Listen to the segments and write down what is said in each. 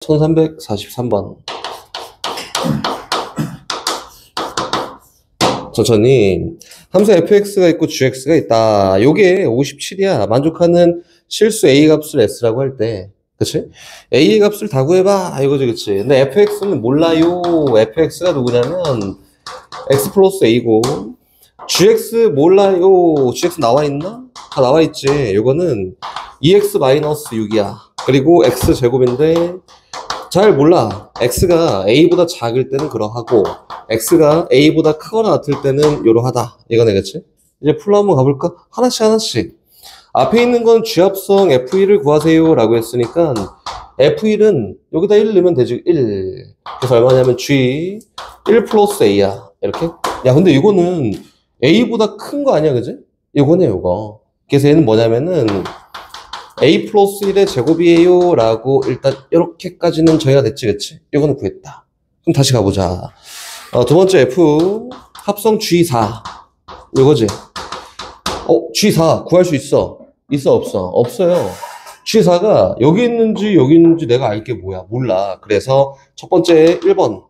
1343번. 천천히. 함수 fx가 있고 gx가 있다. 요게 57이야. 만족하는 실수 a 값을 s라고 할 때, 그치? a 값을 다 구해봐. 이거지, 그치? 근데 fx는 몰라요. fx가 누구냐면 x 플러스 a고, gx 몰라요. gx 나와 있나? 다 나와 있지. 요거는 2x 마이너스 6이야. 그리고 x 제곱인데 잘 몰라. x가 a보다 작을 때는 그러하고 x가 a보다 크거나 같을 때는 요러하다. 이거네, 그치? 이제 풀로 한번 가볼까? 하나씩. 앞에 있는 건 쥐합성 f1을 구하세요 라고 했으니까 f1은 여기다 1 넣으면 되지. 1. 그래서 얼마냐면 g 1 플러스 a야. 이렇게. 야, 근데 이거는 a보다 큰 거 아니야, 그치? 이거네, 요거. 그래서 얘는 뭐냐면은 a 플러스 1의 제곱이에요 라고 일단 이렇게까지는 저희가 됐지, 그치? 이거는 구했다. 그럼 다시 가보자. 두 번째 f 합성 g4 이거지? g4 구할 수 있어? 있어, 없어? 없어요. g4가 여기 있는지 내가 알게 뭐야? 몰라. 그래서 첫 번째 1번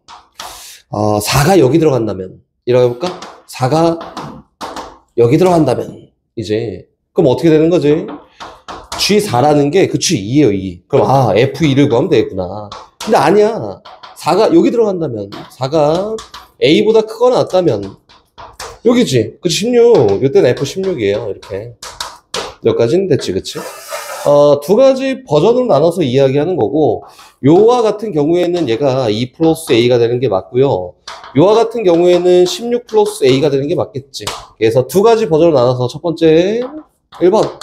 4가 여기 들어간다면 이라고 해볼까? 4가 여기 들어간다면 이제 그럼 어떻게 되는 거지? G4라는 게, 그치, 2예요, 2. 그럼, F2를 구하면 되겠구나. 근데 아니야. 4가 여기 들어간다면, 4가 A보다 크거나 같다면, 여기지. 그치, 16. 이때는 F16이에요, 이렇게. 여기까지는 됐지, 그치? 두 가지 버전으로 나눠서 이야기하는 거고, 요와 같은 경우에는 얘가 2 플러스 A가 되는 게 맞고요. 요와 같은 경우에는 16 플러스 A가 되는 게 맞겠지. 그래서 두 가지 버전으로 나눠서 첫 번째, 1번.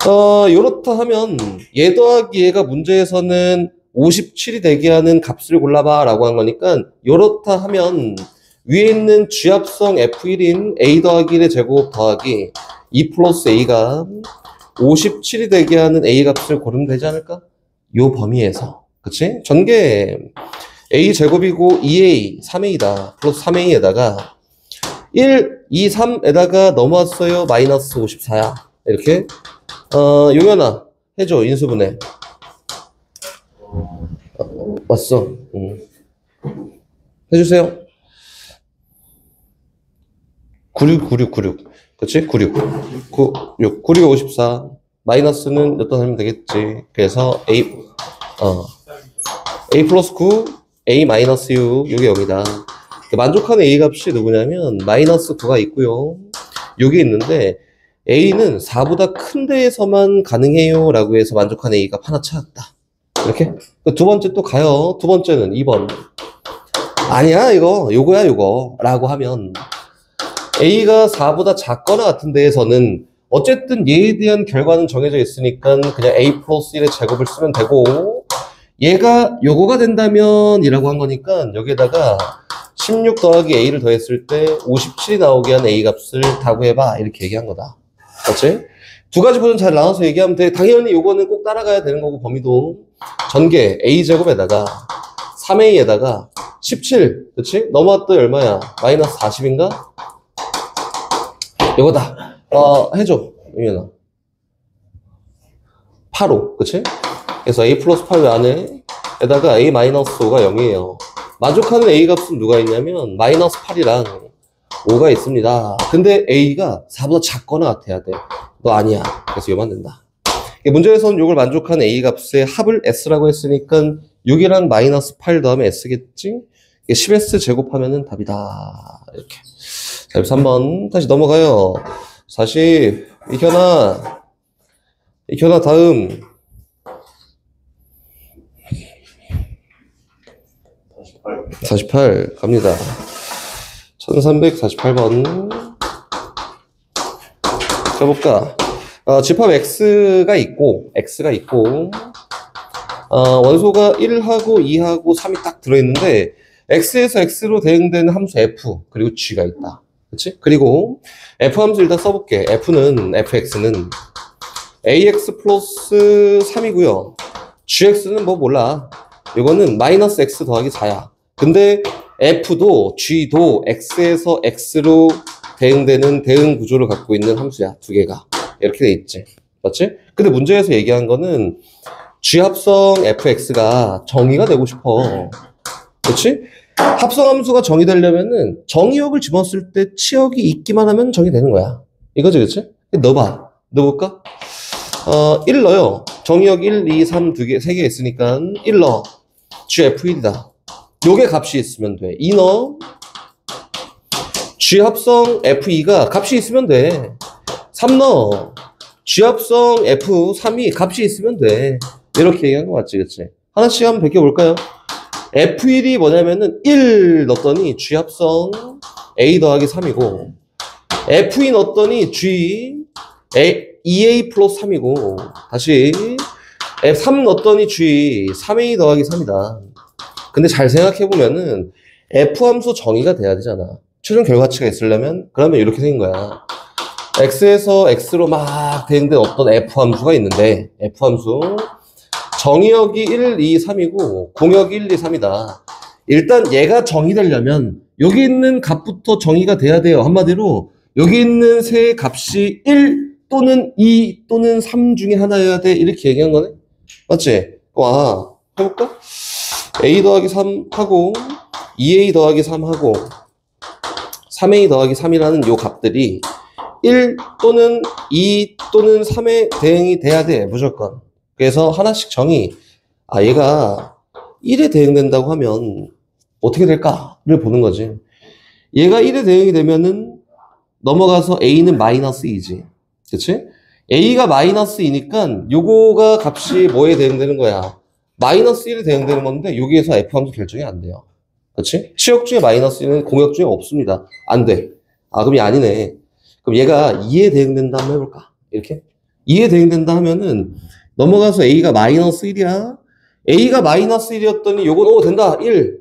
요렇다 하면 얘 더하기 얘가 문제에서는 57이 되게 하는 값을 골라봐 라고 한 거니까 요렇다 하면 위에 있는 쥐합성 f1인 a 더하기 1의 제곱 더하기 2 플러스 a가 57이 되게 하는 a 값을 고르면 되지 않을까? 요 범위에서. 그치? 전개 a 제곱이고 2a, 3a다. 플러스 3a에다가 1, 2, 3에다가 넘어왔어요. 마이너스 54야. 이렇게. 용현아, 해줘, 인수분해. 왔어. 해주세요. 96. 그치? 96. 96이 54. 마이너스는 몇 번 하면 되겠지. 그래서 A 플러스 9, A 마이너스 6, 요게 0이다. 만족하는 A 값이 누구냐면, 마이너스 9가 있고요. 요게 있는데, A는 4보다 큰 데에서만 가능해요 라고 해서 만족한 A 값 하나 찾았다. 이렇게? 두 번째 또 가요. 두 번째는 2번. 아니야, 요거야, 요거. 라고 하면 A가 4보다 작거나 같은 데에서는 어쨌든 얘에 대한 결과는 정해져 있으니까 그냥 A 플러스 1의 제곱을 쓰면 되고, 얘가 요거가 된다면 이라고 한 거니까 여기에다가 16 더하기 A를 더했을 때 57이 나오게 한 A 값을 다 구해봐. 이렇게 얘기한 거다. 그렇지? 두 가지 버전 잘 나눠서 얘기하면 돼. 당연히 요거는 꼭 따라가야 되는 거고, 범위도. 전개 A제곱에다가 3A에다가 17. 그치? 넘어왔더니 얼마야? 마이너스 40인가? 요거다. 해줘. 유연아. 8호. 그치? 그래서 A 플러스 8 안에 에다가 A 마이너스 5가 0이에요. 만족하는 A 값은 누가 있냐면 마이너스 8이랑 5가 있습니다. 근데 A가 4보다 작거나 같아야 돼. 너 아니야. 그래서 요만 된다. 문제에서는 요걸 만족하는 A 값의 합을 S라고 했으니까 6이랑 마이너스 8 더하면 S겠지? 10S 제곱하면은 답이다. 이렇게. 자, 3번. 다시 넘어가요. 40. 이현아 다음. 48 갑니다. 1348번 가볼까? 집합 x가 있고 원소가 1하고 2하고 3이 딱 들어있는데 x에서 x로 대응되는 함수 f 그리고 g가 있다. 그치? 그리고 f 함수 일단 써볼게. fx는 ax 플러스 3이고요 gx는 뭐 몰라. 이거는 마이너스 x 더하기 4야. 근데 f도 g도 x에서 x로 대응되는 대응 구조를 갖고 있는 함수야. 두 개가. 이렇게 돼 있지. 맞지? 근데 문제에서 얘기한 거는 G합성 fx가 정의가 되고 싶어. 그렇지? 합성함수가 정의되려면은 정의역을 집어넣었을 때 치역이 있기만 하면 정의되는 거야. 이거지, 그렇지? 넣어봐. 넣어볼까? 1 넣어요. 정의역 1, 2, 3 3개 있으니까 1 넣어. GF1이다. 요게 값이 있으면 돼. 2 넣어. G합성 F2가 값이 있으면 돼. 3 넣어. G합성 F3이 값이 있으면 돼. 이렇게 얘기한 거 맞지, 그치? 하나씩 한번 베껴볼까요? F1이 뭐냐면은 1 넣었더니 G합성 A 더하기 3이고, F2 넣었더니 G 2A 플러스 3이고, 다시 F3 넣었더니 G 3A 더하기 3이다. 근데 잘 생각해보면은 F함수 정의가 돼야 되잖아. 최종 결과치가 있으려면, 그러면 이렇게 생긴 거야. X에서 X로 막 대응된 어떤 F함수가 있는데, F함수 정의역이 1, 2, 3이고 공역이 1, 2, 3이다. 일단 얘가 정의되려면 여기 있는 값부터 정의가 돼야 돼요. 한마디로 여기 있는 세 값이 1 또는 2 또는 3 중에 하나여야 돼. 이렇게 얘기한 거네. 맞지? 와, 해볼까? A 더하기 3 하고 2A 더하기 3 하고 3A 더하기 3이라는 요 값들이 1 또는 2 또는 3에 대응이 돼야 돼. 무조건. 그래서 하나씩 정의, 얘가 1에 대응된다고 하면 어떻게 될까를 보는 거지. 얘가 1에 대응이 되면은 넘어가서 A는 마이너스 2지. 그치? A가 마이너스 2니까 요거가 값이 뭐에 대응되는 거야? 마이너스 1에 대응되는 건데 여기에서 F함수 결정이 안 돼요. 그치? 치역 중에 마이너스 1은 공역 중에 없습니다. 안 돼. 그럼 얘 아니네. 그럼 얘가 2에 대응된다 한번 해볼까? 이렇게? 2에 대응된다 하면은 넘어가서 A가 마이너스 1이야. A가 마이너스 1이었더니 요건 된다. 1.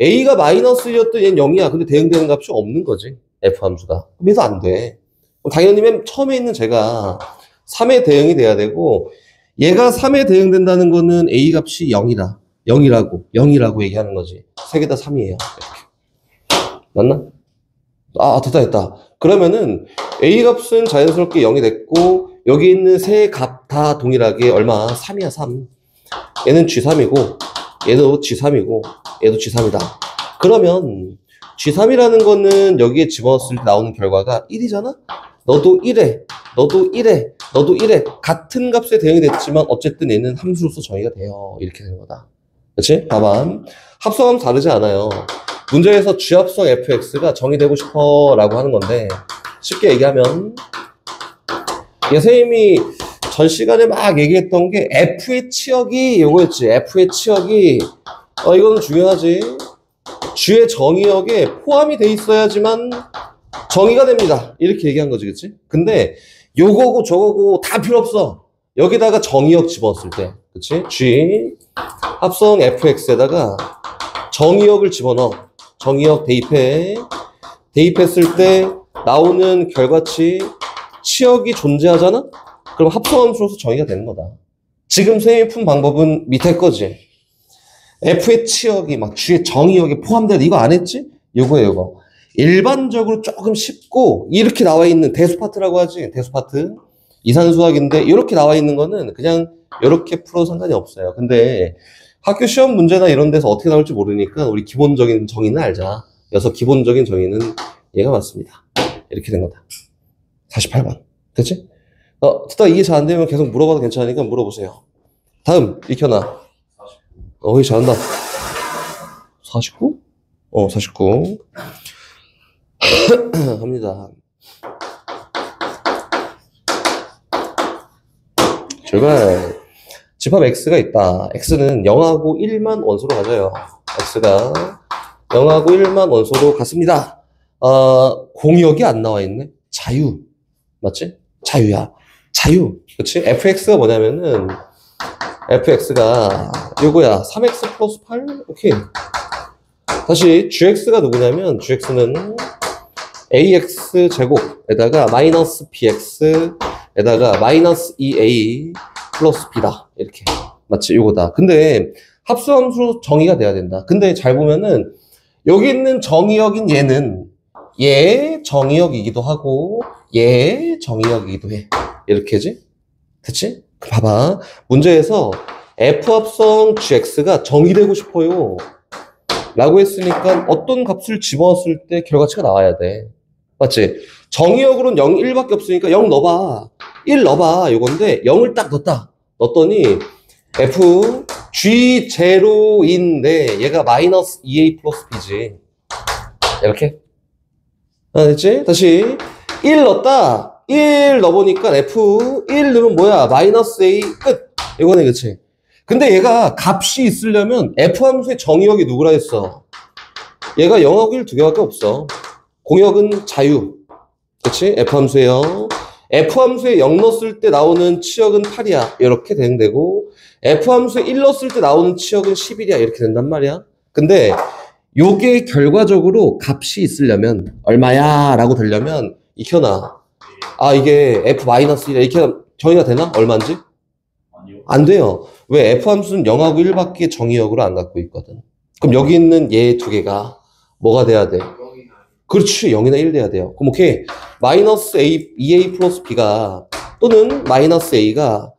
A가 마이너스 1이었더니 얘는 0이야. 근데 대응되는 값이 없는 거지. F함수가. 그래서 안 돼. 당연히 맨 처음에 있는 제가 3에 대응이 돼야 되고 얘가 3에 대응된다는 거는 A 값이 0이다. 0이라고 얘기하는 거지. 세 개 다 3이에요. 이렇게. 맞나? 됐다. 그러면은 A 값은 자연스럽게 0이 됐고 여기 있는 세 값 다 동일하게 얼마? 3이야, 3. 얘는 G3이고 얘도 G3이고 얘도 G3이다. 그러면 G3이라는 거는 여기에 집어넣었을 때 나오는 결과가 1이잖아? 너도 1에, 너도 1에, 너도 1에 같은 값에 대응이 됐지만 어쨌든 얘는 함수로서 정의가 돼요. 이렇게 되는 거다. 그치? 봐봐. 합성함수 다르지 않아요. 문제에서 G합성 fx가 정의되고 싶어 라고 하는 건데 쉽게 얘기하면 선생님이 전 시간에 막 얘기했던 게 F의 치역이 요거였지. F의 치역이 이거는 중요하지. G의 정의역에 포함이 돼 있어야지만 정의가 됩니다. 이렇게 얘기한 거지, 그치? 근데 요거고 저거고 다 필요 없어. 여기다가 정의역 집어넣었을 때, 그치? G 합성 fx에다가 정의역을 집어넣어. 정의역 대입했을 때 나오는 결과치 치역이 존재하잖아? 그럼 합성함수로서 정의가 되는 거다. 지금 선생님이 푼 방법은 밑에 거지. F의 치역이 막 G의 정의역에 포함되어 이거 안 했지? 요거. 일반적으로 조금 쉽고 이렇게 나와 있는 대수파트라고 하지. 대수파트. 이산수학인데 이렇게 나와 있는 거는 그냥 이렇게 풀어도 상관이 없어요. 근데 학교 시험 문제나 이런 데서 어떻게 나올지 모르니까 우리 기본적인 정의는 알자. 그래서 기본적인 정의는 얘가 맞습니다. 이렇게 된 거다. 48번. 됐지? 듣다 이해 잘 안 되면 계속 물어봐도 괜찮으니까 물어보세요. 다음, 익혀놔. 거의 잘한다. 49? 49. 갑니다. 출발. 집합 X가 있다. X는 0하고 1만 원소로 가져요. X가 0하고 1만 원소로 갔습니다. 공역이 안 나와 있네. 자유. 맞지? 자유야. 자유. 그치? fx가 뭐냐면은, fx가 요거야. 3x 플러스 8? 오케이. 다시, gx가 누구냐면, gx는 ax 제곱에다가 마이너스 bx에다가 마이너스 2a 플러스 b다. 이렇게. 맞지? 요거다. 근데, 합수함수로 정의가 돼야 된다. 근데 잘 보면은, 여기 있는 정의역인 얘는, 얘 정의역이기도 하고, 얘 정의역이기도 해. 이렇게지? 됐지? 봐봐. 문제에서 F 합성 gx가 정의되고 싶어요. 라고 했으니까 어떤 값을 집어넣었을 때 결과치가 나와야 돼. 맞지? 정의역으로는 0, 1밖에 없으니까 0 넣어봐. 1 넣어봐. 이건데 0을 딱 넣었더니 F G0인데 얘가 마이너스 2A 플러스 B지. 이렇게. 됐지? 다시 1 넣었다. 1 넣어보니까 F 1 넣으면 뭐야? 마이너스 A 끝. 이거네, 그치? 근데 얘가 값이 있으려면 F 함수의 정의역이 누구라 했어? 얘가 0하고 1 두 개밖에 없어. 공역은 자유. 그치? F 함수에요. F 함수에 0 넣었을 때 나오는 치역은 8이야. 이렇게 되는 되고, F 함수에 1 넣었을 때 나오는 치역은 11이야. 이렇게 된단 말이야. 근데 요게 결과적으로 값이 있으려면 얼마야? 라고 되려면 익혀놔. 아, 이게 F-1이야. 이렇게 정의가 되나? 얼마인지? 아니요. 안 돼요. 왜? F 함수는 0하고 1밖에 정의역으로 안 갖고 있거든. 그럼 여기 있는 얘 두 개가 뭐가 돼야 돼? 그렇지. 0이나 1 돼야 돼요. 그럼 오케이. 마이너스 A, 2A 플러스 B가 또는 마이너스 A가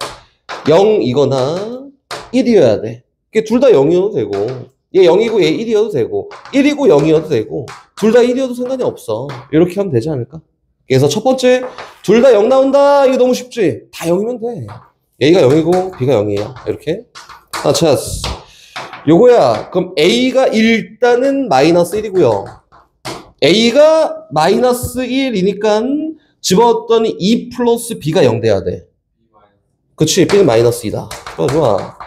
0이거나 1이어야 돼. 둘 다 0이어도 되고 얘 0이고 얘 1이어도 되고 1이고 0이어도 되고 둘 다 1이어도 상관이 없어. 이렇게 하면 되지 않을까? 그래서 첫 번째 둘 다 0 나온다. 이거 너무 쉽지? 다 0이면 돼. A가 0이고 B가 0이에요. 이렇게. 자, 요거야. 그럼 A가 일단은 마이너스 1이고요. A가 마이너스 1이니까 집어넣었더니 2 플러스 B가 0 돼야 돼. 그치? B는 마이너스 2다. 좋아.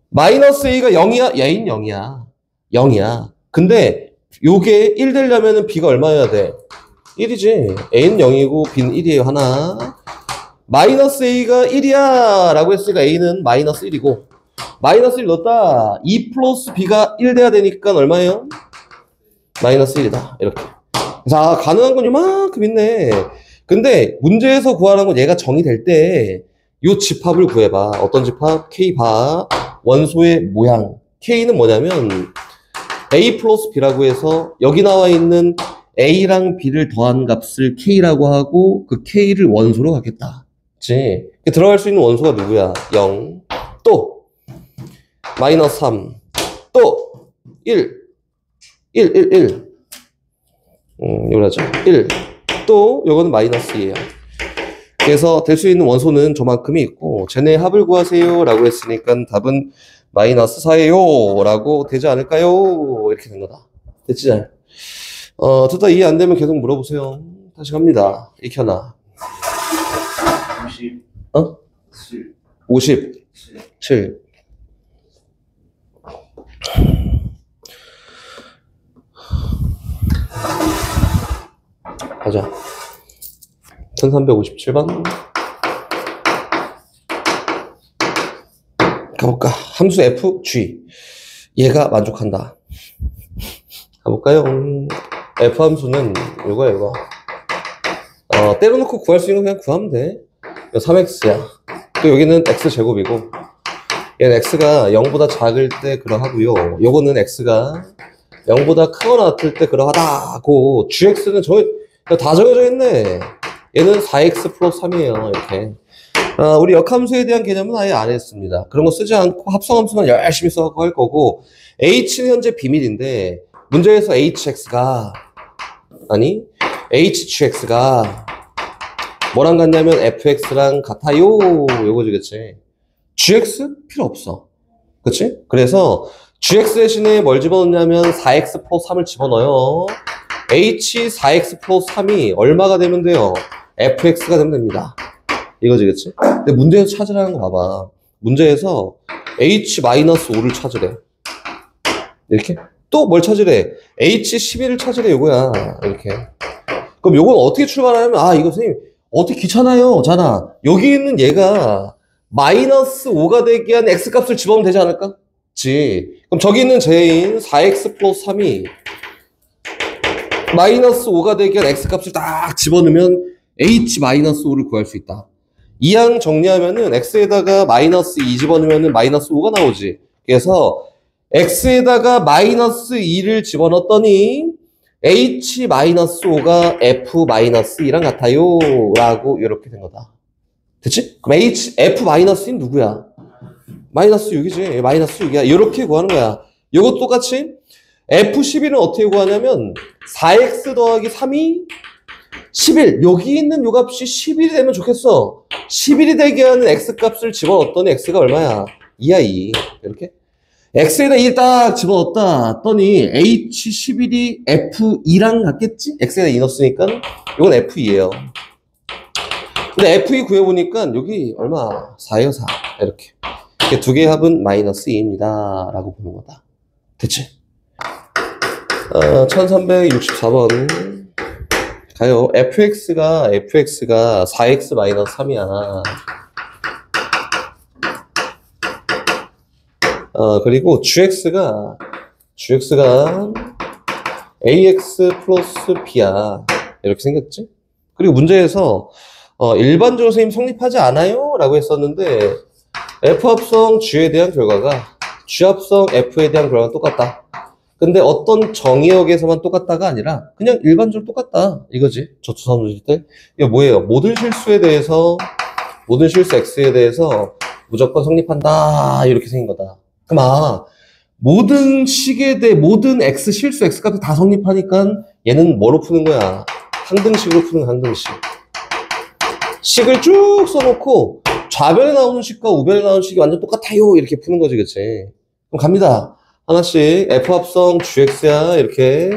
마이너스 A가 0이야? A는 0이야. 0이야. 근데 요게 1 되려면 B가 얼마여야 돼? 1이지. A는 0이고 B는 1이에요. 하나. 마이너스 A가 1이야 라고 했으니까 A는 마이너스 1이고 마이너스 1 넣었다. 2 플러스 B가 1 돼야 되니까 얼마예요? 마이너스 1이다. 이렇게. 자, 가능한 건 이만큼 있네. 근데 문제에서 구하라는 건 얘가 정의될 때 요 집합을 구해봐. 어떤 집합? K 봐. 원소의 모양. K는 뭐냐면 A 플러스 B라고 해서 여기 나와 있는 A랑 B를 더한 값을 K라고 하고 그 K를 원소로 갖겠다. 그치? 들어갈 수 있는 원소가 누구야? 0. 또 마이너스 3. 또 1. 1. 요거라죠. 1. 또 요거는 마이너스 2예요. 그래서 될 수 있는 원소는 저만큼이 있고 쟤네 합을 구하세요 라고 했으니까 답은 마이너스 4예요 라고 되지 않을까요? 이렇게 된 거다. 됐지? 둘 다 이해 안 되면 계속 물어보세요. 다시 갑니다. 익혀놔. 57. 57. 가자. 1357번. 가볼까? 함수 f, g. 얘가 만족한다. 가볼까요? f 함수는 이거. 때려놓고 구할 수 있는 거 그냥 구하면 돼. 3x야. 또 여기는 x제곱이고, 얘는 x가 0보다 작을 때 그러하고요. 요거는 x가 0보다 크거나 같을 때 그러하다고. gx는 다 정해져 있네. 얘는 4x 플러스 3이에요. 이렇게. 우리 역함수에 대한 개념은 아예 안 했습니다. 그런 거 쓰지 않고 합성함수만 열심히 써갖고 할 거고, h는 현재 비밀인데, 문제에서 hx가 뭐랑 같냐면 fx랑 같아요. 요거지, 그치? gx 필요 없어. 그치? 그래서 gx 대신에 뭘 집어넣냐면 4x 플러스 3을 집어넣어요. h 4x 플러스 3이 얼마가 되면 돼요? fx가 되면 됩니다. 이거지, 그치? 근데 문제에서 찾으라는 거 봐봐. 문제에서 h-5를 찾으래. 이렇게? 또 뭘 찾으래? h11을 찾으래, 요거야. 이렇게. 그럼 요건 어떻게 출발하냐면, 이거 선생님, 어떻게 귀찮아요. 잖아. 여기 있는 얘가 마이너스 5가 되게 한 x값을 집어넣으면 되지 않을까? 그치. 그럼 저기 있는 제인 4x 플러스 3이 마이너스 5가 되게 한 x값을 딱 집어넣으면 h-5를 구할 수 있다. 이 항 정리하면은 x에다가 마이너스 2 집어넣으면 마이너스 5가 나오지. 그래서 x에다가 마이너스 2를 집어넣었더니 h-5가 f-2랑 같아요 라고 이렇게 된 거다. 됐지? 그럼 f-2는 누구야? 마이너스 6이지. 마이너스 6이야. 이렇게 구하는 거야. 이것도 똑같이 F11은 어떻게 구하냐면 4x 더하기 3이 11. 여기 있는 요 값이 11이 되면 좋겠어. 11이 되게 하는 x값을 집어넣었더니 x가 얼마야? 2야, 2. 이렇게. x에다 2 딱 집어넣었다 했더니 h11이 f2랑 같겠지? x에다 2 넣었으니까 이건 f2예요. 근데 f2 구해보니까 여기 얼마? 4예요, 4. 이렇게. 두 개의 합은 마이너스 2입니다. 라고 보는 거다. 됐지? 1364번. 가요. fx가 4x 마이너스 3이야. 그리고 gx가 ax 플러스 b야. 이렇게 생겼지? 그리고 문제에서 일반적으로 선생님 성립하지 않아요? 라고 했었는데 f합성 g에 대한 결과가 g합성 f에 대한 결과가 똑같다. 근데 어떤 정의역에서만 똑같다가 아니라 그냥 일반적으로 똑같다. 이거지. 저투사 문질 때. 이거 뭐예요? 모든 실수 x에 대해서 무조건 성립한다. 이렇게 생긴 거다. 그럼 모든 식에 대해 모든 x 실수 x 값이 다 성립하니까 얘는 뭐로 푸는 거야? 항등식으로 푸는 항등식. 식을 쭉 써놓고 좌변에 나오는 식과 우변에 나오는 식이 완전 똑같아요. 이렇게 푸는 거지, 그치? 그럼 갑니다. 하나씩 f합성 gx야. 이렇게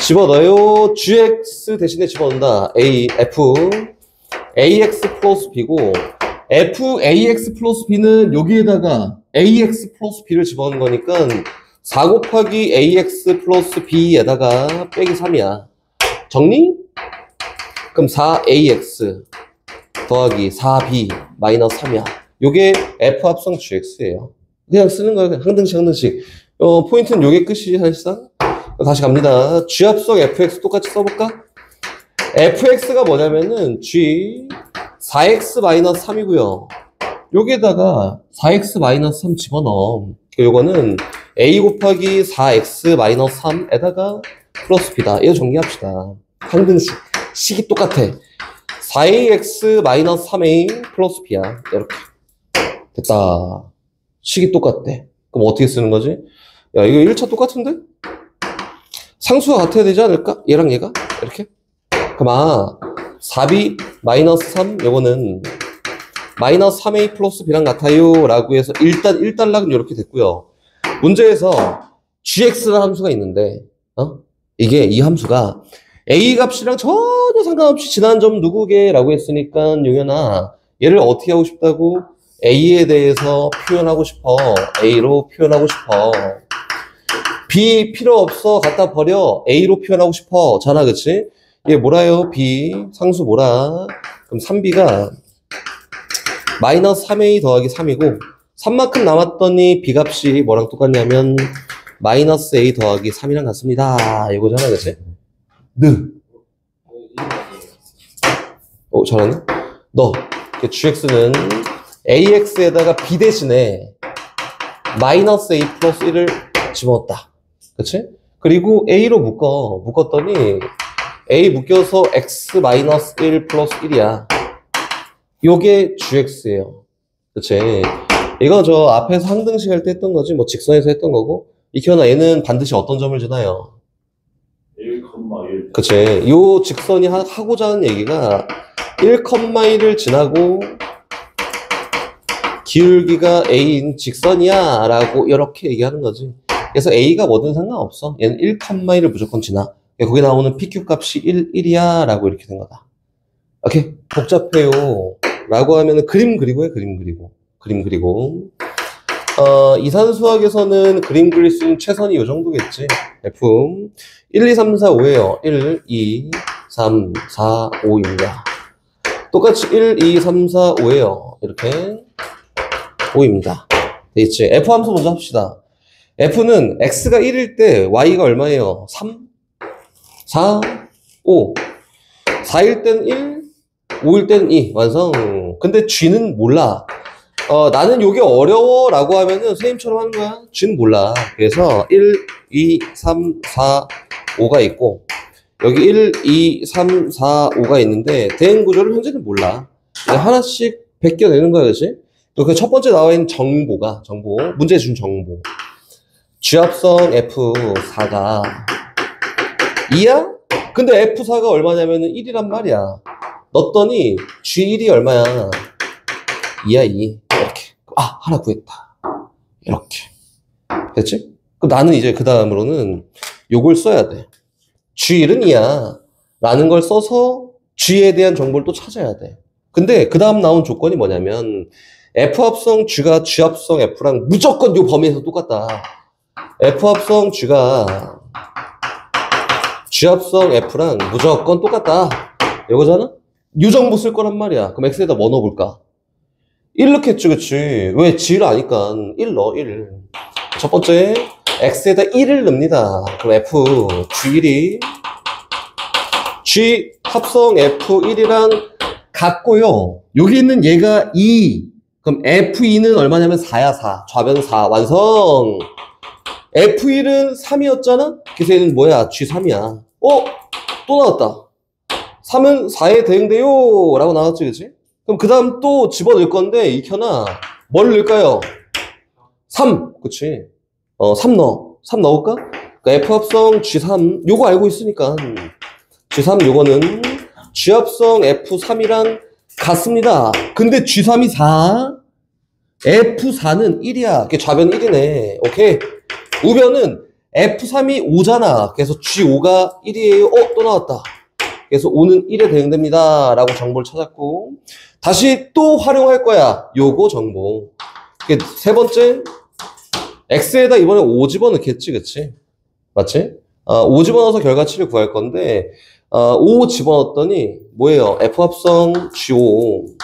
집어넣어요. gx 대신에 집어넣는다. ax 플러스 b고 ax 플러스 b는 여기에다가 ax 플러스 b를 집어넣는 거니까 4 곱하기 ax 플러스 b에다가 빼기 3이야. 정리? 그럼 4ax 더하기 4b 마이너스 3이야. 요게 f합성 gx예요. 그냥 쓰는 거야. 항등식. 포인트는 요게 끝이지, 사실상. 다시 갑니다. g합성 fx 똑같이 써볼까? fx가 뭐냐면은 g 4x 마이너스 3이고요. 여기에다가 4x 마이너스 3 집어넣어. 요거는 a 곱하기 4x 마이너스 3에다가 플러스 b다. 이거 정리합시다. 항등식. 식이 똑같아. 4ax 마이너스 3a 플러스 b야. 이렇게. 됐다. 식이 똑같대. 그럼 어떻게 쓰는 거지? 야, 이거 1차 똑같은데? 상수가 같아야 되지 않을까? 얘랑 얘가? 이렇게? 그럼 4b 마이너스 3 요거는 마이너스 3a 플러스 b랑 같아요 라고 해서 일단 1단락은 이렇게 됐고요. 문제에서 gx라는 함수가 있는데 이게 이 함수가 a 값이랑 전혀 상관없이 지난 점 누구게 라고 했으니까 용현아 얘를 어떻게 하고 싶다고? a에 대해서 표현하고 싶어. a로 표현하고 싶어. b 필요 없어. 갖다 버려. a로 표현하고 싶어. 잖아, 그치? 얘 뭐라요? b 상수 뭐라? 그럼 3b가 마이너스 3a 더하기 3이고 3만큼 남았더니 b 값이 뭐랑 똑같냐면 마이너스 a 더하기 3이랑 같습니다. 이거잖아, 그치? 잘하네? gx는 ax에다가 b 대신에 마이너스 a 플러스 1을 집어넣었다. 그치? 그리고 a로 묶었더니 a 묶여서 x 마이너스 1 플러스 1이야. 요게 gx예요. 그치? 이건 저 앞에서 항등식 할 때 했던 거지. 뭐 직선에서 했던 거고. 이현아 얘는 반드시 어떤 점을 지나요? 1,1. 그치? 요 직선이 하고자 하는 얘기가 1,1을 지나고 기울기가 a인 직선이야 라고 이렇게 얘기하는 거지. 그래서 a가 뭐든 상관없어. 얘는 1,1을 무조건 지나. 거기 나오는 pq 값이 1이야 라고 이렇게 된 거다. 오케이? 복잡해요 라고 하면은 그림 그리고 해. 그림 그리고 이산수학에서는 그림 그릴 수 있는 최선이 요 정도겠지. f 1, 2, 3, 4, 5예요. 1, 2, 3, 4, 5입니다. 똑같이 1, 2, 3, 4, 5예요. 이렇게 5입니다. 되겠지? f 함수 먼저 합시다. f는 x가 1일 때 y가 얼마예요? 3, 4, 5. 4일 땐 1, 5일 땐 2. 완성. 근데 g는 몰라. 나는 요게 어려워 라고 하면은 선생님처럼 하는 거야. g는 몰라. 그래서 1, 2, 3, 4, 5가 있고 여기 1, 2, 3, 4, 5가 있는데 대응 구조를 현재는 몰라. 하나씩 베껴내는 거야, 그치? 또 그 첫 번째 나와 있는 정보, 문제에 준 정보. G합성 F4가 2야? 근데 F4가 얼마냐면은 1이란 말이야. 넣었더니 G1이 얼마야? 2야, 2. 이렇게. 아, 하나 구했다. 이렇게. 됐지? 그럼 나는 이제 그 다음으로는 요걸 써야 돼. G1은 2야. 라는 걸 써서 G에 대한 정보를 또 찾아야 돼. 근데 그 다음 나온 조건이 뭐냐면 F합성 G가 G합성 F랑 무조건 요 범위에서 똑같다. F합성 G가 G합성 F랑 무조건 똑같다. 이거잖아? 요 정보 쓸 거란 말이야. 그럼 X에다 뭐 넣어볼까? 1 넣겠지, 그치? 왜? G를 아니까 1 넣어, 1. 첫 번째, X에다 1을 넣습니다. 그럼 F, G1이 G 합성 F1이랑 같고요. 여기 있는 얘가 2. 그럼 F2는 얼마냐면 4야, 4. 좌변 4. 완성! F1은 3이었잖아? 그래서 얘는 뭐야? G3이야. 또 나왔다. 3은 4에 대응돼요. 라고 나왔지, 그치? 그럼 그 다음 또 집어넣을 건데, 익혀놔. 뭘 넣을까요? 3. 그치? 3 넣어. 3 넣을까? 그러니까 F합성 G3. 요거 알고 있으니까. G3 요거는 G합성 F3이랑 같습니다. 근데 G3이 4, F4는 1이야. 그게 좌변 1이네. 오케이. 우변은 F3이 5잖아. 그래서 G5가 1이에요. 또 나왔다. 그래서 5는 1에 대응됩니다. 라고 정보를 찾았고, 다시 또 활용할 거야. 요거 정보. 세 번째, X에다 이번에 5 집어넣겠지, 그치? 맞지? 5 집어넣어서 결과치를 구할 건데, 5 집어넣었더니, 뭐예요? F합성 G5가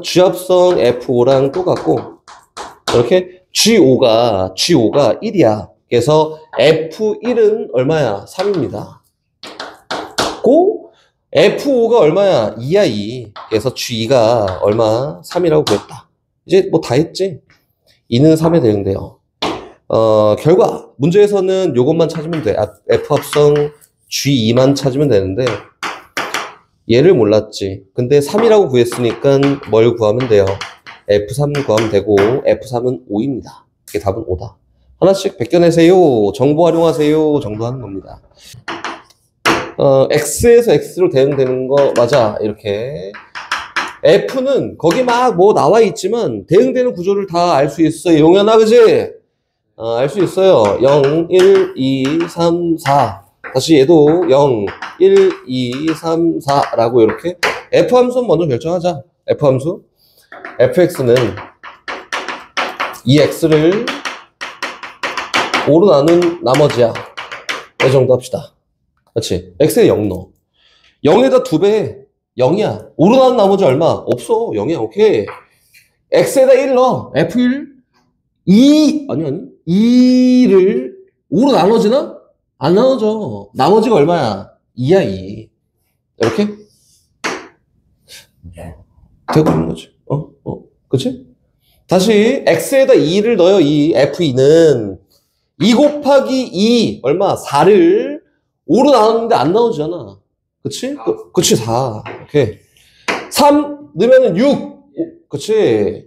G합성 F5랑 똑같고, 이렇게 G5가 1이야. 그래서 F1은 얼마야? 3입니다. 고, F5가 얼마야? 2야, 2. 그래서 G2가 얼마? 3이라고 구했다. 이제 뭐 다 했지? 2는 3에 대응돼요. 결과. 문제에서는 요것만 찾으면 돼. F합성 G2만 찾으면 되는데, 얘를 몰랐지. 근데 3이라고 구했으니까 뭘 구하면 돼요? F3 구하면 되고, F3은 5입니다. 이게 답은 5다. 하나씩 벗겨내세요. 정보 활용하세요. 정도 하는 겁니다. X에서 X로 대응되는 거, 맞아. 이렇게. F는 거기 막 뭐 나와 있지만, 대응되는 구조를 다 알 수 있어요. 용현아, 그지? 알 수 있어요. 0, 1, 2, 3, 4. 다시 얘도 0, 1, 2, 3, 4라고 이렇게 F 함수 먼저 결정하자. F 함수. fx는 이 x를 5로 나눈 나머지야. 이 정도 합시다. 그렇지? x에 0 넣어. 0에다 2배 0이야. 5로 나눈 나머지 얼마? 없어. 0이야. 오케이. x에다 1 넣어. f1 2 아니 2를 5로 나눠지나? 안 나눠져. 나머지가 얼마야? 2야, 2. 이렇게? 되고 있는 거지. 그치? 다시, x에다 2를 넣어요, 2. f2는 2 곱하기 2, 얼마? 4를 5로 나눴는데 안 나오잖아. 그치? 그치, 4. 오케이. 3 넣으면 6. 그치?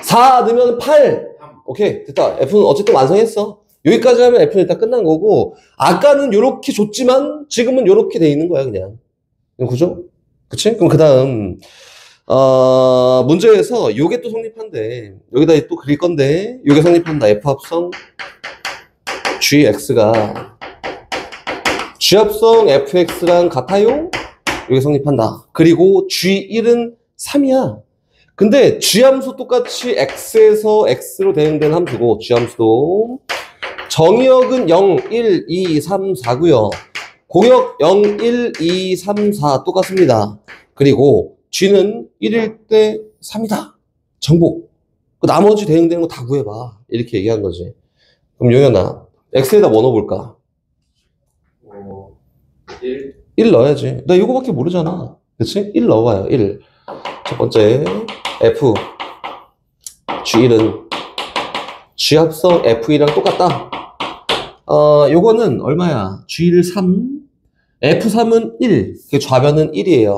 4 넣으면 8. 오케이. 됐다. F는 어쨌든 완성했어. 여기까지 하면 F는 일단 끝난 거고, 아까는 요렇게 줬지만, 지금은 요렇게 돼 있는 거야, 그냥. 그죠? 그치? 그럼 그 다음, 문제에서 요게 또 성립한대. 여기다 또 그릴 건데, 요게 성립한다. F합성 GX가 G합성 FX랑 같아요? 요게 성립한다. 그리고 G1은 3이야. 근데 G함수 똑같이 X에서 X로 대응된 함수고, G함수도. 정의역은 0, 1, 2, 3, 4고요. 공역 0, 1, 2, 3, 4 똑같습니다. 그리고 G는 1일 때 3이다. 정보. 그 나머지 대응되는 거 다 구해봐. 이렇게 얘기한 거지. 그럼 용현아, X에다 뭐 넣어볼까? 1 넣어야지. 나 이거밖에 모르잖아. 그치? 1 넣어봐요. 1. 첫 번째, F. G1은 G합성 F2랑 똑같다. 요거는 얼마야? G1 3, F3은 1. 그 좌변은 1이에요.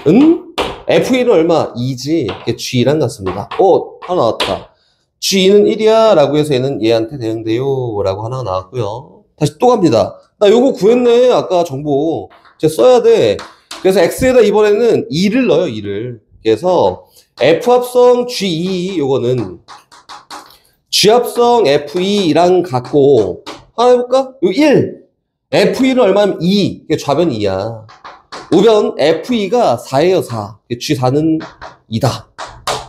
응? F1은 얼마? 2지. 이게 G랑 같습니다. 하나 나왔다. G는 1이야 라고 해서 얘는 얘한테 대응돼요 라고 하나가 나왔고요. 다시 또 갑니다. 나 요거 구했네. 아까 정보. 제가 써야 돼. 그래서 X에다 이번에는 2를 넣어요. 2를. 그래서 F합성 G2 요거는 G합성 F2랑 같고 하나 해볼까? 요 1. F1은 얼마냐면 2. 이게 좌변 2야. 우변 F2가 4예요. 4. G4는 2다.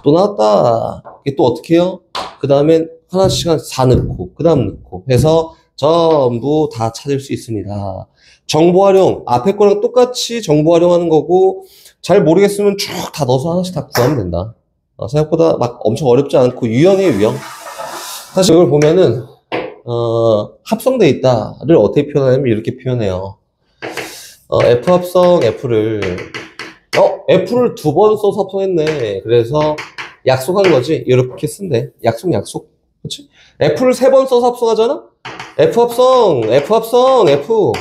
또 나왔다. 이게 또 어떻게 해요? 그 다음엔 하나씩 4 넣고 그 다음 넣고 해서 전부 다 찾을 수 있습니다. 정보 활용. 앞에 거랑 똑같이 정보 활용하는 거고 잘 모르겠으면 쭉 다 넣어서 하나씩 다 구하면 된다. 생각보다 막 엄청 어렵지 않고 유형이에요. 유형. 사실 이걸 보면은 합성돼 있다를 어떻게 표현하냐면 이렇게 표현해요. F 합성 F를 F를 2번 써서 합성했네. 그래서 약속한 거지. 이렇게 쓴대. 약속. 그렇지? F를 3번 써서 합성하잖아? F 합성 F는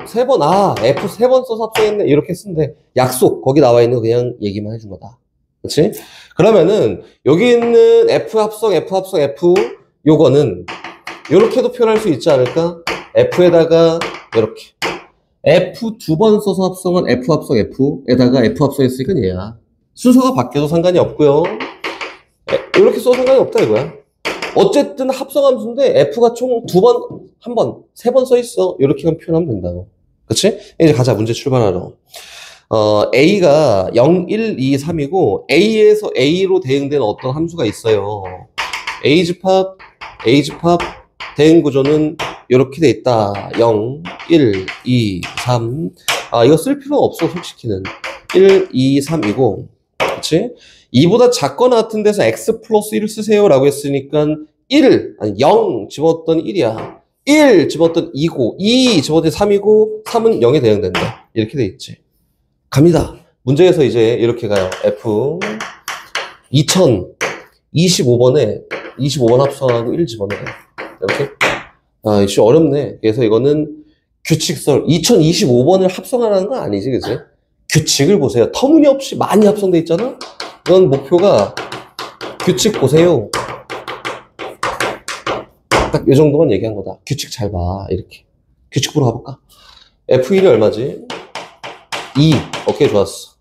3번. F 3번 써서 합성했네. 이렇게 쓴대. 약속. 거기 나와 있는 거 그냥 얘기만 해준 거다. 그렇지? 그러면은 여기 있는 F 합성 F 요거는 요렇게도 표현할 수 있지 않을까? F에다가 요렇게 F 2번 써서 합성한 F 합성 F에다가 F 합성했으니까 얘야. 순서가 바뀌어도 상관이 없고요. 이렇게 써도 상관이 없다 이거야. 어쨌든 합성함수인데 F가 총 2번, 1번, 3번 써있어. 이렇게 표현하면 된다고. 그치? 이제 가자. 문제 출발하러. A가 0, 1, 2, 3이고 A에서 A로 대응된 어떤 함수가 있어요. A집합 대응 구조는 이렇게 돼 있다. 0, 1, 2, 3. 이거 쓸 필요는 없어, 솔직히는. 1, 2, 3이고. 그치? 2보다 작거나 같은 데서 x 플러스 1을 쓰세요 라고 했으니까 0 집어넣었더니 1이야. 1 집어넣었더니 2고 2 집어넣었더니 3이고 3은 0에 대응된다. 이렇게 돼 있지. 갑니다. 문제에서 이제 이렇게 가요. F 2025번에 25번 합성하고 1 집어넣어요. 이렇게. 이거 어렵네. 그래서 이거는 규칙설 2025번을 합성하라는 건 아니지, 그치? 규칙을 보세요. 터무니없이 많이 합성돼 있잖아? 이건 목표가 규칙 보세요. 딱 이 정도만 얘기한 거다. 규칙 잘 봐. 이렇게. 규칙 보러 가볼까? F1이 얼마지? 2. 오케이, 좋았어.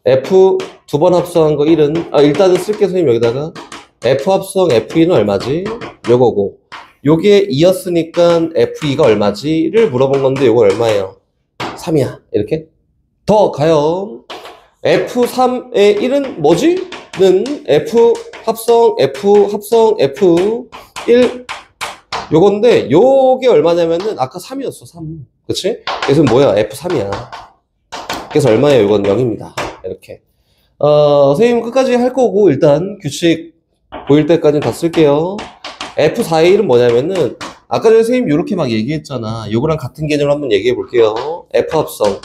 F 2번 합성한 거 1은, 일단은 쓸게, 선생님, 여기다가. F 합성 F2는 얼마지? 요거고. 요게 2였으니까 F2가 얼마지?를 물어본 건데, 요거 얼마예요? 3이야. 이렇게. 더 가요. F3의 1은 뭐지? 는 F 합성 F1 요건데 요게 얼마냐면은 아까 3이었어. 3. 그치? 그래서 뭐야? F3이야. 그래서 얼마예요? 이건 0입니다. 이렇게. 선생님 끝까지 할 거고 일단 규칙 보일 때까지는 다 쓸게요. F4의 1은 뭐냐면은 아까 전에 선생님 요렇게 막 얘기했잖아. 요거랑 같은 개념을 한번 얘기해 볼게요. F 합성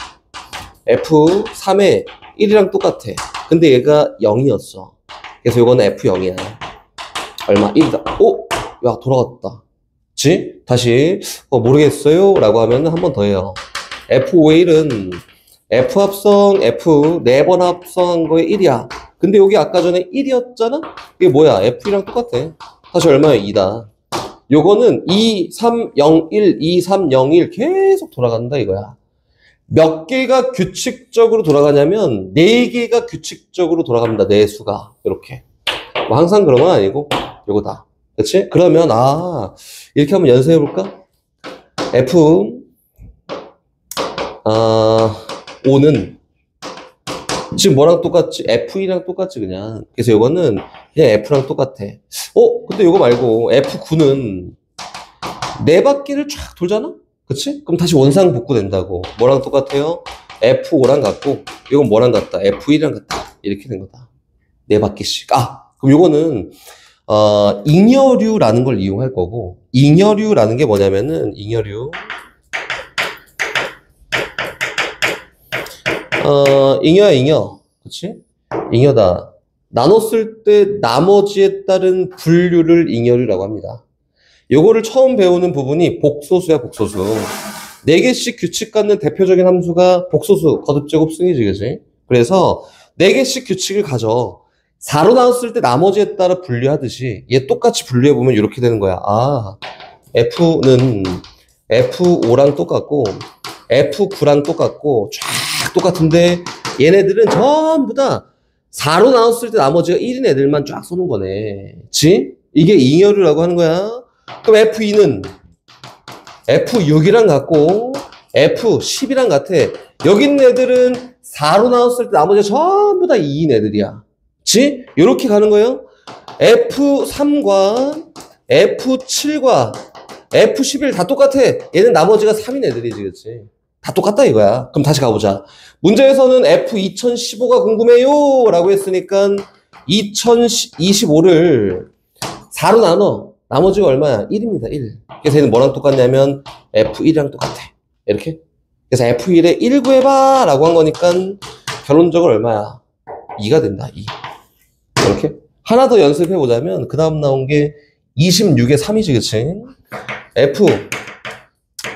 F3에 1이랑 똑같아. 근데 얘가 0이었어. 그래서 이거는 F0이야. 얼마? 1이다. 야, 돌아갔다. 그치? 다시, 모르겠어요? 라고 하면 한 번 더 해요. F5의 1은 F 합성 F 4번 합성한 거에 1이야. 근데 여기 아까 전에 1이었잖아? 이게 뭐야? F1이랑 똑같아. 다시 얼마야? 2다. 요거는 2, 3, 0, 1, 2, 3, 0, 1 계속 돌아간다 이거야. 몇 개가 규칙적으로 돌아가냐면 4개가 규칙적으로 돌아갑니다. 내 수가 이렇게. 뭐 항상 그런 건 아니고 요거다. 그치? 그러면 이렇게 한번 연습해 볼까? F 5는 지금 뭐랑 똑같지? F2랑 똑같지 그냥. 그래서 요거는 그냥 F랑 똑같아. 근데 요거 말고 F9는 4바퀴를 쫙 돌잖아? 그치? 그럼 다시 원상 복구된다고. 뭐랑 똑같아요? F5랑 같고, 이건 뭐랑 같다? F1이랑 같다. 이렇게 된 거다. 4바퀴씩. 그럼 요거는, 잉여류라는 걸 이용할 거고, 잉여류라는 게 뭐냐면은, 잉여류. 잉여야, 잉여. 그치? 잉여다. 나눴을 때 나머지에 따른 분류를 잉여류라고 합니다. 요거를 처음 배우는 부분이 복소수야, 복소수. 4개씩 규칙 갖는 대표적인 함수가 복소수, 거듭제곱 승이지, 그지? 그래서 4개씩 규칙을 가져. 4로 나눴을 때 나머지에 따라 분류하듯이 얘 똑같이 분류해보면 이렇게 되는 거야. 아, F는 F5랑 똑같고 F9랑 똑같고 쫙 똑같은데 얘네들은 전부 다 4로 나눴을 때 나머지가 1인 애들만 쫙 쏘는 거네. 그치? 이게 잉여류라고 하는 거야. 그럼 F2는 F6이랑 같고 F10이랑 같아. 여기 있는 애들은 4로 나눴을 때 나머지가 전부 다 2인 애들이야. 그치? 요렇게 가는 거예요. F3과 F7과 F11 다 똑같아. 얘는 나머지가 3인 애들이지, 그치? 다 똑같다 이거야. 그럼 다시 가보자. 문제에서는 F2015가 궁금해요 라고 했으니까 2025를 4로 나눠. 나머지가 얼마야? 1입니다, 1. 그래서 얘는 뭐랑 똑같냐면 F1이랑 똑같아. 이렇게. 그래서 F1에 1 구해봐 라고 한 거니까 결론적으로 얼마야? 2가 된다, 2. 이렇게. 하나 더 연습해 보자면 그 다음 나온 게 26에 3이지, 그치? F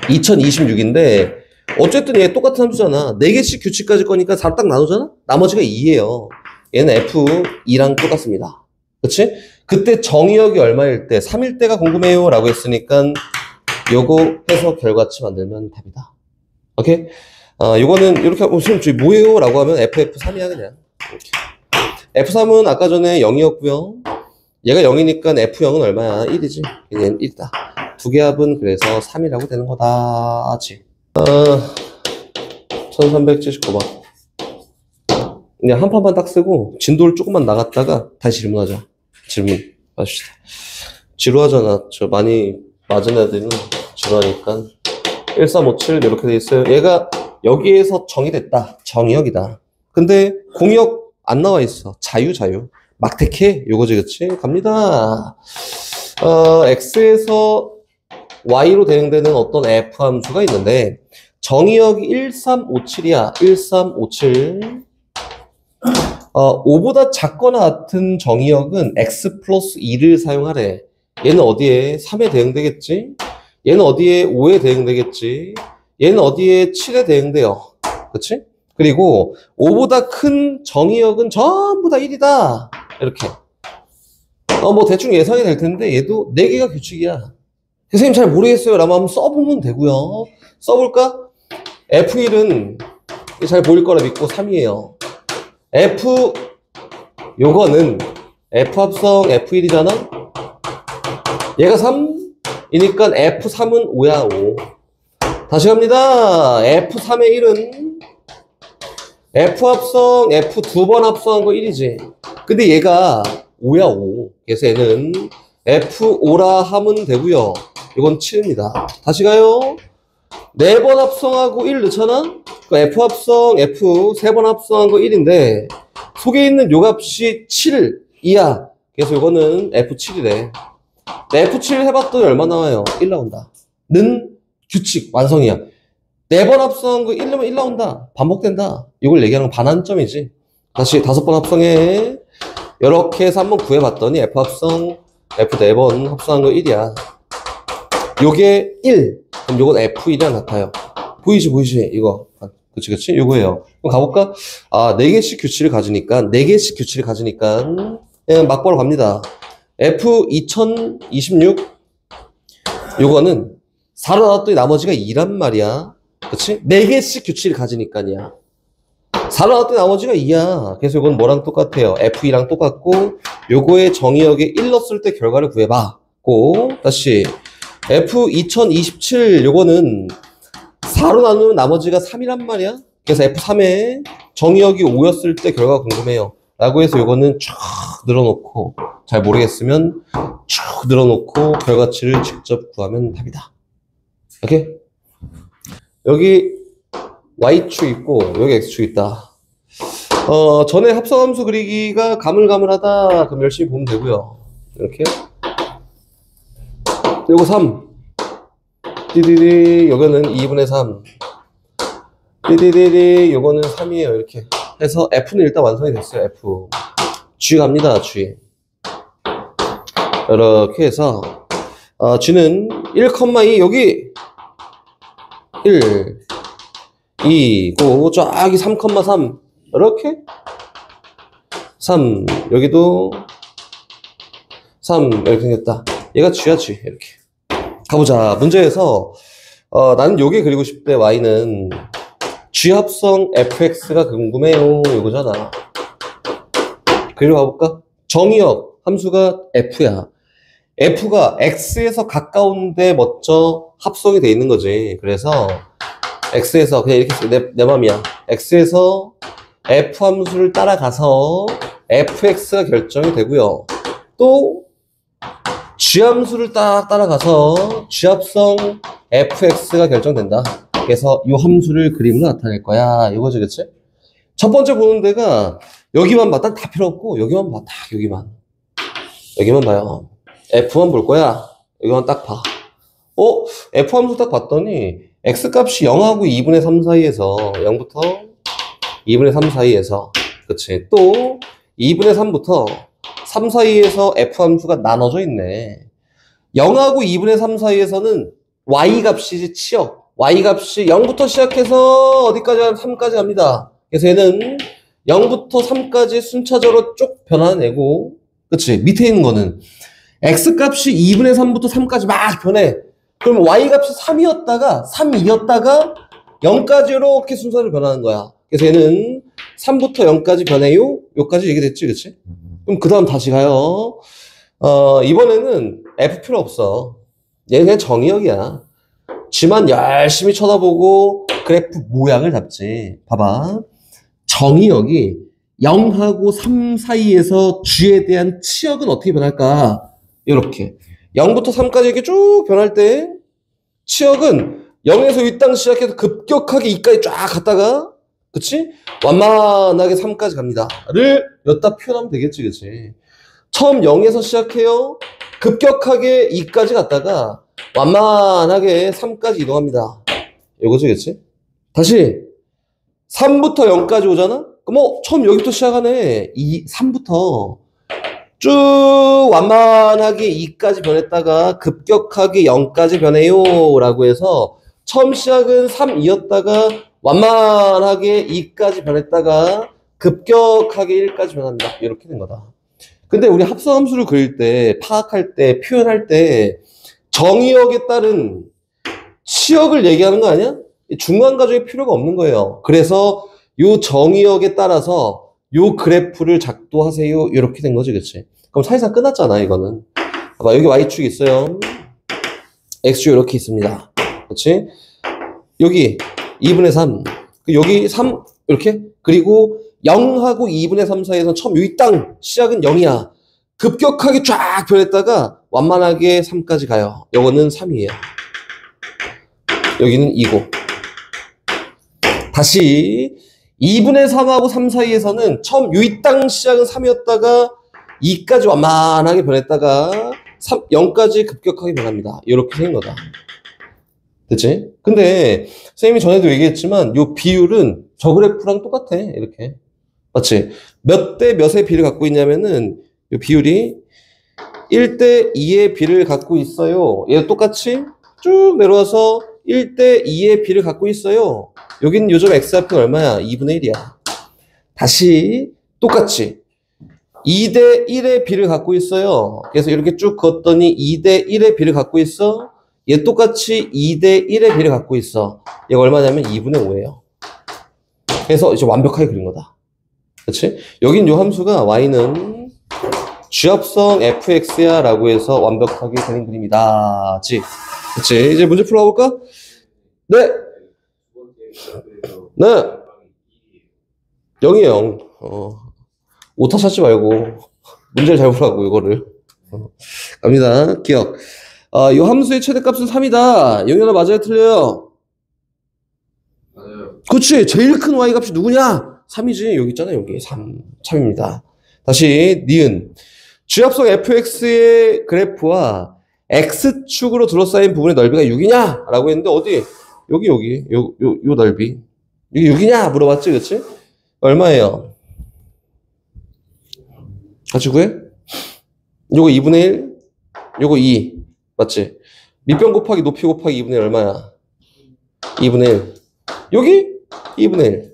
2026인데 어쨌든 얘 똑같은 함수잖아. 4개씩 규칙 가질 거니까 4로 딱 나누잖아? 나머지가 2예요. 얘는 F2랑 똑같습니다. 그치? 그때 정의역이 얼마일 때? 3일 때가 궁금해요 라고 했으니까 요거 해서 결과치 만들면 답이다. 오케이? 요거는 이렇게 하고 선생님 저기 뭐예요? 라고 하면 FF3이야 그냥. 이렇게. F3은 아까 전에 0이었고요. 얘가 0이니까 F0은 얼마야? 1이지. 얘는 1이다. 두 개 합은 그래서 3이라고 되는 거다지. 1379번. 그냥 한 판만 딱 쓰고 진도를 조금만 나갔다가 다시 질문하자. 질문 봐주시다. 지루하잖아. 저 많이 맞은 애들은 지루하니까 1357 이렇게 돼 있어요. 얘가 여기에서 정의됐다. 정의역이다. 근데 공역 안 나와 있어. 자유. 막 택해. 요거지, 그치? 갑니다. X에서 Y로 대응되는 어떤 F 함수가 있는데, 정의역이 1357이야. 1357. 5보다 작거나 같은 정의역은 X 플러스 2를 사용하래. 얘는 어디에? 3에 대응되겠지? 얘는 어디에? 5에 대응되겠지? 얘는 어디에? 7에 대응돼요. 그치? 그리고 5보다 큰 정의역은 전부 다 1이다. 이렇게. 뭐 대충 예상이 될 텐데 얘도 4개가 규칙이야. 선생님 잘 모르겠어요. 라면 한번 써보면 되고요. 써볼까? F1은 잘 보일 거라 믿고 3이에요. 요거는 F 합성 F1이잖아? 얘가 3이니까 F3은 5야, 5. 다시 갑니다. F3의 1은 F 합성 F 2번 합성한 거 1이지. 근데 얘가 5야, 5. 그래서 얘는 F5라 하면 되고요. 이건 7입니다. 다시 가요. 4번 합성하고 1 넣잖아? 그 F 합성 F 3번 합성한 거 1인데 속에 있는 요 값이 7이야. 그래서 이거는 F7이래. F7 해봤더니 얼마 나와요? 1 나온다. 는 규칙 완성이야. 4번 합성한 거 1 넣으면 1 나온다. 반복된다. 이걸 얘기하는 건 반환점이지. 다시 5번 합성해. 이렇게 해서 한번 구해봤더니 F 합성 F 4번 합성한 거 1이야. 요게 1. 그럼 요건 F1이랑 같아요. 보이지? 이거. 그치. 요거예요. 그럼 가볼까? 4개씩 규칙을 가지니까 그냥 막바로 갑니다. F 2026. 요거는 4로 나눴더니 나머지가 2란 말이야. 그치? 4개씩 규칙을 가지니까야. 4로 나눴더니 나머지가 2야. 그래서 이건 뭐랑 똑같아요? F2랑 똑같고, 요거의 정의역에 1 넣었을 때 결과를 구해봐. 다시. F 2027, 요거는 4로 나누면 나머지가 3이란 말이야. 그래서 F3에 정의역이 5였을 때 결과가 궁금해요. 라고 해서 요거는 쭉 늘어놓고, 잘 모르겠으면 쭉 늘어놓고 결과치를 직접 구하면 답이다. 오케이? 여기 Y축 있고 여기 X축 있다. 전에 합성함수 그리기가 가물가물하다. 그럼 열심히 보면 되고요. 이렇게. 요거 3. 띠디디 여기는 2분의 3. 띠디디디 요거는 3이에요. 이렇게 해서 F는 일단 완성이 됐어요. F. G 갑니다. G. 이렇게 해서 G는 1,2 여기 1 2고 저기 3,3 이렇게 3 여기도 3 이렇게 생겼다. 얘가 G야 G. 이렇게 가보자. 문제에서 나는 요게 그리고 싶대. Y는 G 합성 fx가 궁금해요. 이거잖아. 그리고 가볼까? 정의역 함수가 f야. f가 x에서 가까운데 먼저 합성이 돼 있는 거지. 그래서 x에서 그냥 이렇게 내 맘이야. x에서 f 함수를 따라가서 fx가 결정이 되고요. 또 g 함수를 따라가서 g 합성 fx가 결정된다. 그래서 이 함수를 그림으로 나타낼 거야. 이거지, 그치? 첫 번째 보는 데가 여기만 봐. 다 필요 없고 여기만 봐. 딱 여기만 봐요. f만 볼 거야. 여기만 딱 봐. f 함수 딱 봤더니 x 값이 0하고 2분의 3 사이에서 0부터 2분의 3 사이에서 그치? 또 2분의 3부터 3 사이에서 f 함수가 나눠져 있네. 0하고 2분의 3 사이에서는 y 값이지 치역. y 값이 0부터 시작해서 어디까지 가면 3까지 갑니다. 그래서 얘는 0부터 3까지 순차적으로 쭉 변화내고 그치? 밑에 있는 거는 x 값이 2분의 3부터 3까지 막 변해. 그럼 y 값이 3이었다가 3이었다가 0까지 이렇게 순서를 변하는 거야. 그래서 얘는 3부터 0까지 변해요. 여기까지 얘기됐지, 그치? 그럼 그 다음 다시 가요. 이번에는 f 필요 없어. 얘는 그냥 정의역이야. 지만 열심히 쳐다보고 그래프 모양을 잡지. 봐봐. 정의역이 0하고 3 사이에서 g에 대한 치역은 어떻게 변할까? 이렇게 0부터 3까지 이렇게 쭉 변할 때 치역은 0에서 이 땅 시작해서 급격하게 2까지 쫙 갔다가 그치? 완만하게 3까지 갑니다. 를 여기다 표현하면 되겠지, 그치? 처음 0에서 시작해요. 급격하게 2까지 갔다가 완만하게 3까지 이동합니다. 이거지, 그치? 다시 3부터 0까지 오잖아? 그럼 처음 여기부터 시작하네. 3부터 쭉 완만하게 2까지 변했다가 급격하게 0까지 변해요 라고 해서 처음 시작은 3, 2였다가 완만하게 2까지 변했다가 급격하게 1까지 변한다. 이렇게 된 거다. 근데 우리 합성함수를 그릴 때, 파악할 때, 표현할 때 정의역에 따른 치역을 얘기하는 거 아니야? 중간 과정이 필요가 없는 거예요. 그래서 요 정의역에 따라서 요 그래프를 작도하세요. 이렇게 된 거지, 그치? 그럼 사실상 끝났잖아, 이거는. 봐봐, 여기 Y축이 있어요. X축이 이렇게 있습니다. 그치? 여기 2분의 3. 여기 3, 이렇게. 그리고 0하고 2분의 3 사이에서 처음 이 땅 시작은 0이야. 급격하게 쫙 변했다가 완만하게 3까지 가요. 요거는 3이에요. 여기는 2고. 다시 2분의 3하고 3 사이에서는 처음 이 땅 시작은 3이었다가 2까지 완만하게 변했다가 0까지 급격하게 변합니다. 이렇게 생긴 거다. 됐지? 근데 선생님이 전에도 얘기했지만 이 비율은 저 그래프랑 똑같아. 이렇게. 맞지? 몇 대 몇의 비를 갖고 있냐면은 이 비율이 1대 2의 비를 갖고 있어요. 얘 똑같이 쭉 내려와서 1대 2의 비를 갖고 있어요. 여기는 요즘 x좌표는 얼마야? 2분의 1이야. 다시 똑같이 2대 1의 비를 갖고 있어요. 그래서 이렇게 쭉 걷더니 2대 1의 비를 갖고 있어. 얘 똑같이 2대 1의 비를 갖고 있어. 얘가 얼마냐면 2분의 5예요. 그래서 이제 완벽하게 그린 거다. 그치? 여긴 요 함수가 y는 G합성 fx야 라고 해서 완벽하게 그린 그림이다. 그치? 이제 문제 풀어볼까? 네! 네! 0이에요. 0. 오타 찾지 말고 문제를 잘 보라고 이거를. 갑니다. 기억. 이 함수의 최대값은 3이다. 영현아 맞아요? 틀려요? 맞아요. 그치? 제일 큰 y값이 누구냐? 3이지. 여기 있잖아요. 여기 3입니다. 다시 니은. G합성 fx의 그래프와 x축으로 둘러싸인 부분의 넓이가 6이냐? 라고 했는데 어디? 여기 요 넓이. 이게 6이냐? 물어봤지, 그치? 얼마예요? 같이 구해? 요거 2분의 1, 요거 2. 맞지? 밑변 곱하기 높이 곱하기 2분의 1 얼마야? 2분의 1. 여기? 2분의 1.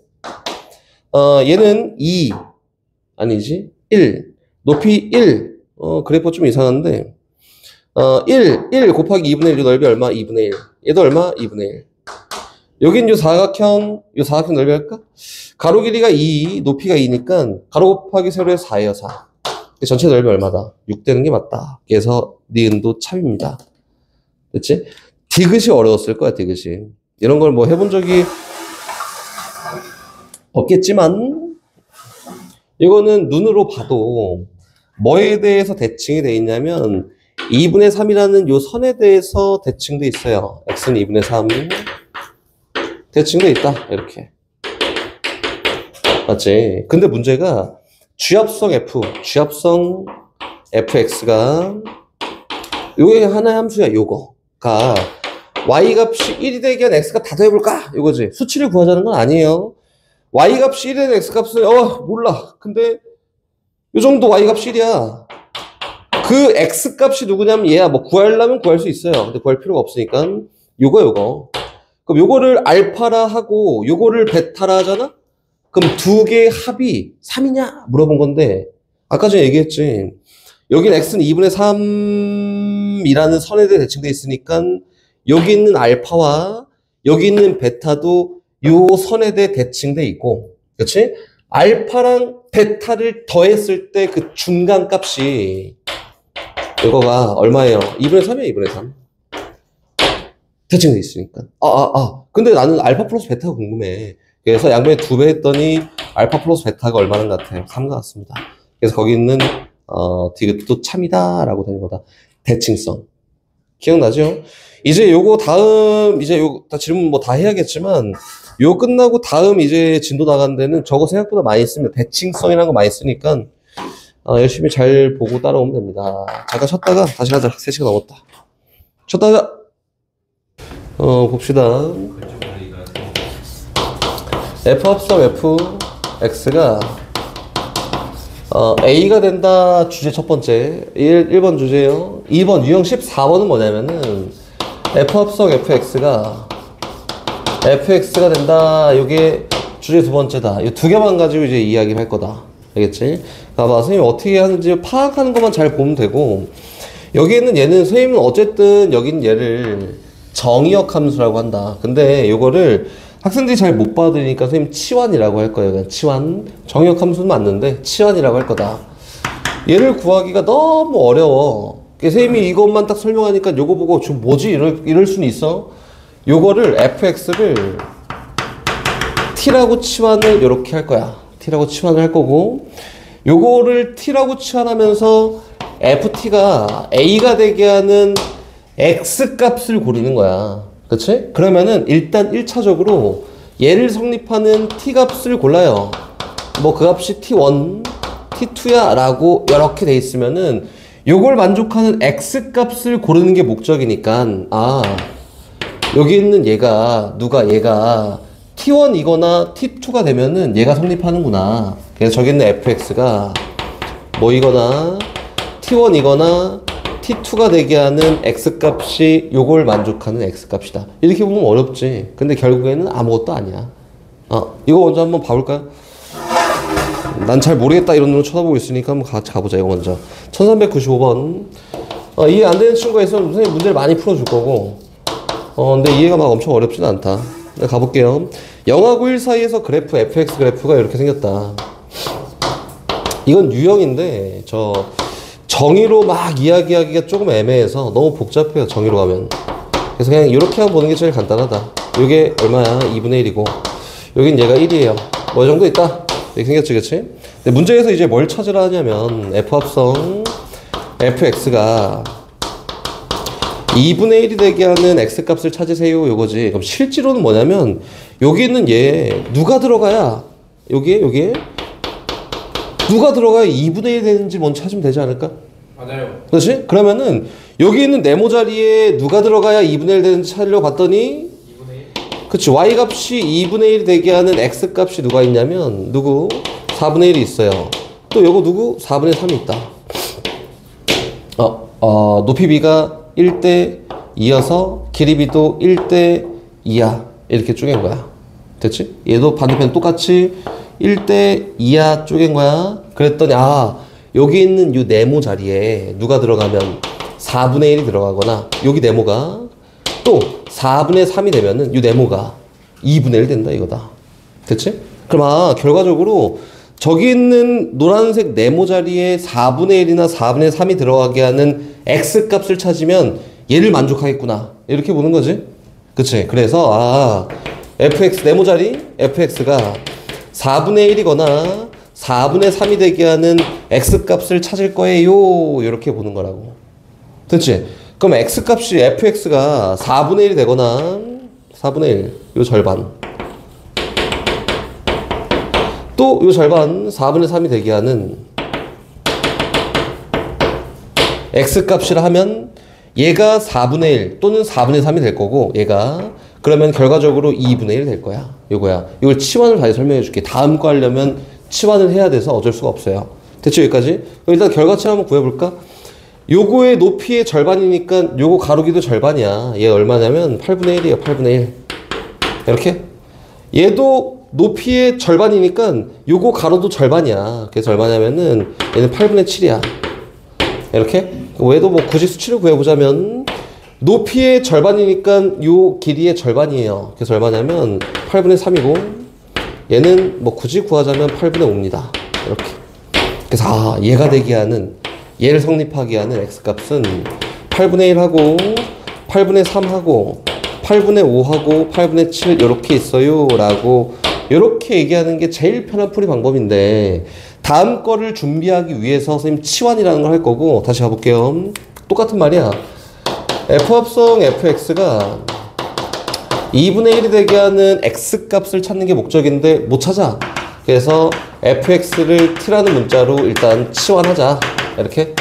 얘는 2 아니지 1 높이 1 그래프 좀 이상한데 1 곱하기 2분의 1 요 넓이 얼마? 2분의 1 얘도 얼마? 2분의 1 여긴 요 사각형 넓이 할까? 가로 길이가 2 높이가 2니까 가로 곱하기 세로에 4예요 4 전체 넓이 얼마다? 6 되는 게 맞다. 그래서 니은도 참입니다. 됐지? 디귿이 어려웠을 거야, 디귿이. 이런 걸 뭐 해본 적이 없겠지만, 이거는 눈으로 봐도 뭐에 대해서 대칭이 돼 있냐면, 2분의 3이라는 요 선에 대해서 대칭돼 있어요. x는 2분의 3. 대칭돼 있다. 이렇게. 맞지? 근데 문제가, 쥐합성 fx가 요게 하나의 함수야. 요거가 y 값이 1이 되게 한 x가 다 더해볼까? 요거지. 수치를 구하자는 건 아니에요. y 값이 1이 되는 x 값은 몰라. 근데 요 정도 y 값이 1이야. 그 x 값이 누구냐면 얘야. 뭐 구하려면 구할 수 있어요. 근데 구할 필요가 없으니까 요거. 그럼 요거를 알파라 하고 요거를 베타라 하잖아? 그럼 두 개의 합이 3이냐? 물어본 건데 아까 전에 얘기했지. 여긴 x는 2분의 3이라는 선에 대해 대칭되어 있으니까 여기 있는 알파와 여기 있는 베타도 요 선에 대해 대칭되어 있고 그렇지? 알파랑 베타를 더했을 때 그 중간 값이 이거가 얼마예요? 2분의 3이에요. 2분의 3. 대칭되어 있으니까. 근데 나는 알파 플러스 베타가 궁금해. 그래서 양변에 2배 했더니 알파 플러스 베타가 얼마나 같아요? 3 같습니다. 그래서 거기 있는 디귿도 참이다 라고 되는 거다. 대칭성. 기억나죠? 이제 요거 다음 이제 요 다 질문 뭐 다 해야겠지만 요 끝나고 다음 이제 진도 나가는 데는 저거 생각보다 많이 씁니다. 대칭성이라는 거 많이 쓰니까 열심히 잘 보고 따라오면 됩니다. 잠깐 쉬었다가 다시 하자. 3시간 넘었다. 쉬었다가 봅시다. f합성 fx가 a가 된다 주제 첫 번째 1번 주제요. 2번 유형 14번은 뭐냐면은 f합성 fx가 된다. 요게 주제 두 번째다. 이 두 개만 가지고 이제 이야기를 할 거다. 알겠지? 봐봐. 선생님 어떻게 하는지 파악하는 것만 잘 보면 되고 여기에는 얘는 선생님은 어쨌든 여기는 얘를 정의역 함수라고 한다. 근데 요거를 학생들이 잘 못 받으니까 선생님 치환이라고 할 거예요. 그냥 치환. 정의역 함수는 맞는데 치환이라고 할 거다. 얘를 구하기가 너무 어려워. 선생님이 이것만 딱 설명하니까 요거 보고 좀 뭐지? 이럴 수는 있어. 요거를 fx를 t라고 치환을 요렇게 할 거야. t라고 치환을 할 거고 요거를 t라고 치환하면서 ft가 a가 되게 하는 x 값을 고르는 거야. 그치? 그러면은 일단 1차적으로 얘를 성립하는 t 값을 골라요. 뭐 그 값이 t1, t2야 라고 이렇게 돼 있으면은 요걸 만족하는 x 값을 고르는 게 목적이니까 여기 있는 얘가 t1이거나 t2가 되면은 얘가 성립하는구나. 그래서 저기 있는 fx가 뭐이거나 t1이거나 t2가 되게 하는 x값이 요걸 만족하는 x값이다. 이렇게 보면 어렵지. 근데 결국에는 아무것도 아니야. 이거 먼저 한번 봐볼까요? 난 잘 모르겠다 이런 눈으로 쳐다보고 있으니까 한번 같이 가보자. 이거 먼저 1395번 이해 안 되는 친구가 있으면 선생님 문제를 많이 풀어줄 거고 근데 이해가 막 엄청 어렵진 않다. 가볼게요. 0하고 1 사이에서 그래프 fx 그래프가 이렇게 생겼다. 이건 유형인데 정의로 막 이야기하기가 조금 애매해서 너무 복잡해요. 정의로 가면. 그래서 그냥 이렇게 한번 보는 게 제일 간단하다. 요게 얼마야? 2분의 1이고 여긴 얘가 1이에요. 뭐 이 정도 있다. 이렇게 생겼지, 그치? 근데 문제에서 이제 뭘 찾으라 하냐면 f합성 fx가 2분의 1이 되게 하는 x값을 찾으세요. 요거지. 그럼 실제로는 뭐냐면 여기 있는 얘 누가 들어가야 여기에 누가 들어가야 2분의 1이 되는지 먼저 찾으면 되지 않을까? 맞아요. 그렇지? 그러면은 여기 있는 네모 자리에 누가 들어가야 2분의 1 되는지 찾으려고 봤더니 2분의 1? 그치. y값이 2분의 1 되게 하는 x값이 누가 있냐면 누구? 4분의 1이 있어요. 또 요거 누구? 4분의 3이 있다. 높이 b가 1대 2여서 길이 b도 1대 2야. 이렇게 쪼갠 거야. 됐지? 얘도 반대편 똑같이 1대 2야 쪼갠 거야. 그랬더니 여기 있는 요 네모 자리에 누가 들어가면 4분의 1이 들어가거나 여기 네모가 또 4분의 3이 되면은 요 네모가 2분의 1 된다 이거다. 됐지? 그럼 결과적으로 저기 있는 노란색 네모 자리에 4분의 1이나 4분의 3이 들어가게 하는 X값을 찾으면 얘를 만족하겠구나. 이렇게 보는 거지. 그치? 그래서 fx 네모 자리 fx가 4분의 1이거나 4분의 3이 되게 하는 X값을 찾을 거예요. 이렇게 보는 거라고. 됐지? 그럼 X값이 fx가 4분의 1이 되거나 4분의 1, 요 절반 또 요 절반 4분의 3이 되게 하는 X값이라 하면 얘가 4분의 1 또는 4분의 3이 될 거고 얘가 그러면 결과적으로 2분의 1 될 거야. 요거야. 이걸 치환을 다시 설명해 줄게. 다음 거 하려면 치환을 해야 돼서 어쩔 수가 없어요. 됐죠? 여기까지? 일단 결과치 한번 구해볼까? 요거의 높이의 절반이니까 요거 가로기도 절반이야. 얘 얼마냐면 8분의 1이에요. 8분의 1 이렇게. 얘도 높이의 절반이니까 요거 가로도 절반이야. 그래서 얼마냐면은 얘는 8분의 7이야. 이렇게. 얘도 뭐 굳이 수치를 구해보자면 높이의 절반이니까 요 길이의 절반이에요. 그래서 얼마냐면 8분의 3이고 얘는 뭐 굳이 구하자면 8분의 5입니다. 이렇게. 그래서 얘가 되게 하는 얘를 성립하게 하는 X값은 8분의 1하고 8분의 3하고 8분의 5하고 8분의 7 이렇게 있어요 라고 이렇게 얘기하는 게 제일 편한 풀이 방법인데 다음 거를 준비하기 위해서 선생님 치환이라는 걸 할 거고 다시 가볼게요. 똑같은 말이야. F합성 fx가 2분의 1이 되게 하는 X값을 찾는 게 목적인데 못 찾아. 그래서 fx를 t라는 문자로 일단 치환하자. 이렇게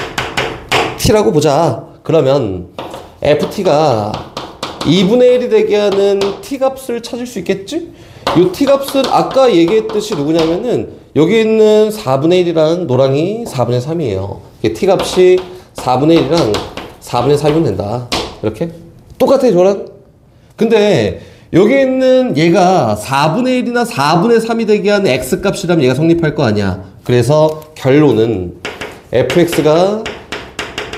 t라고 보자. 그러면 ft가 2분의 1이 되게 하는 t값을 찾을 수 있겠지? 이 t값은 아까 얘기했듯이 누구냐면은 여기 있는 4분의 1이라는 노랑이 4분의 3이에요. t값이 4분의 1이랑 4분의 3이면 된다. 이렇게 똑같아 저랑. 근데 여기 있는 얘가 4분의 1이나 4분의 3이 되게 하는 X값이라면 얘가 성립할 거 아니야. 그래서 결론은 fx가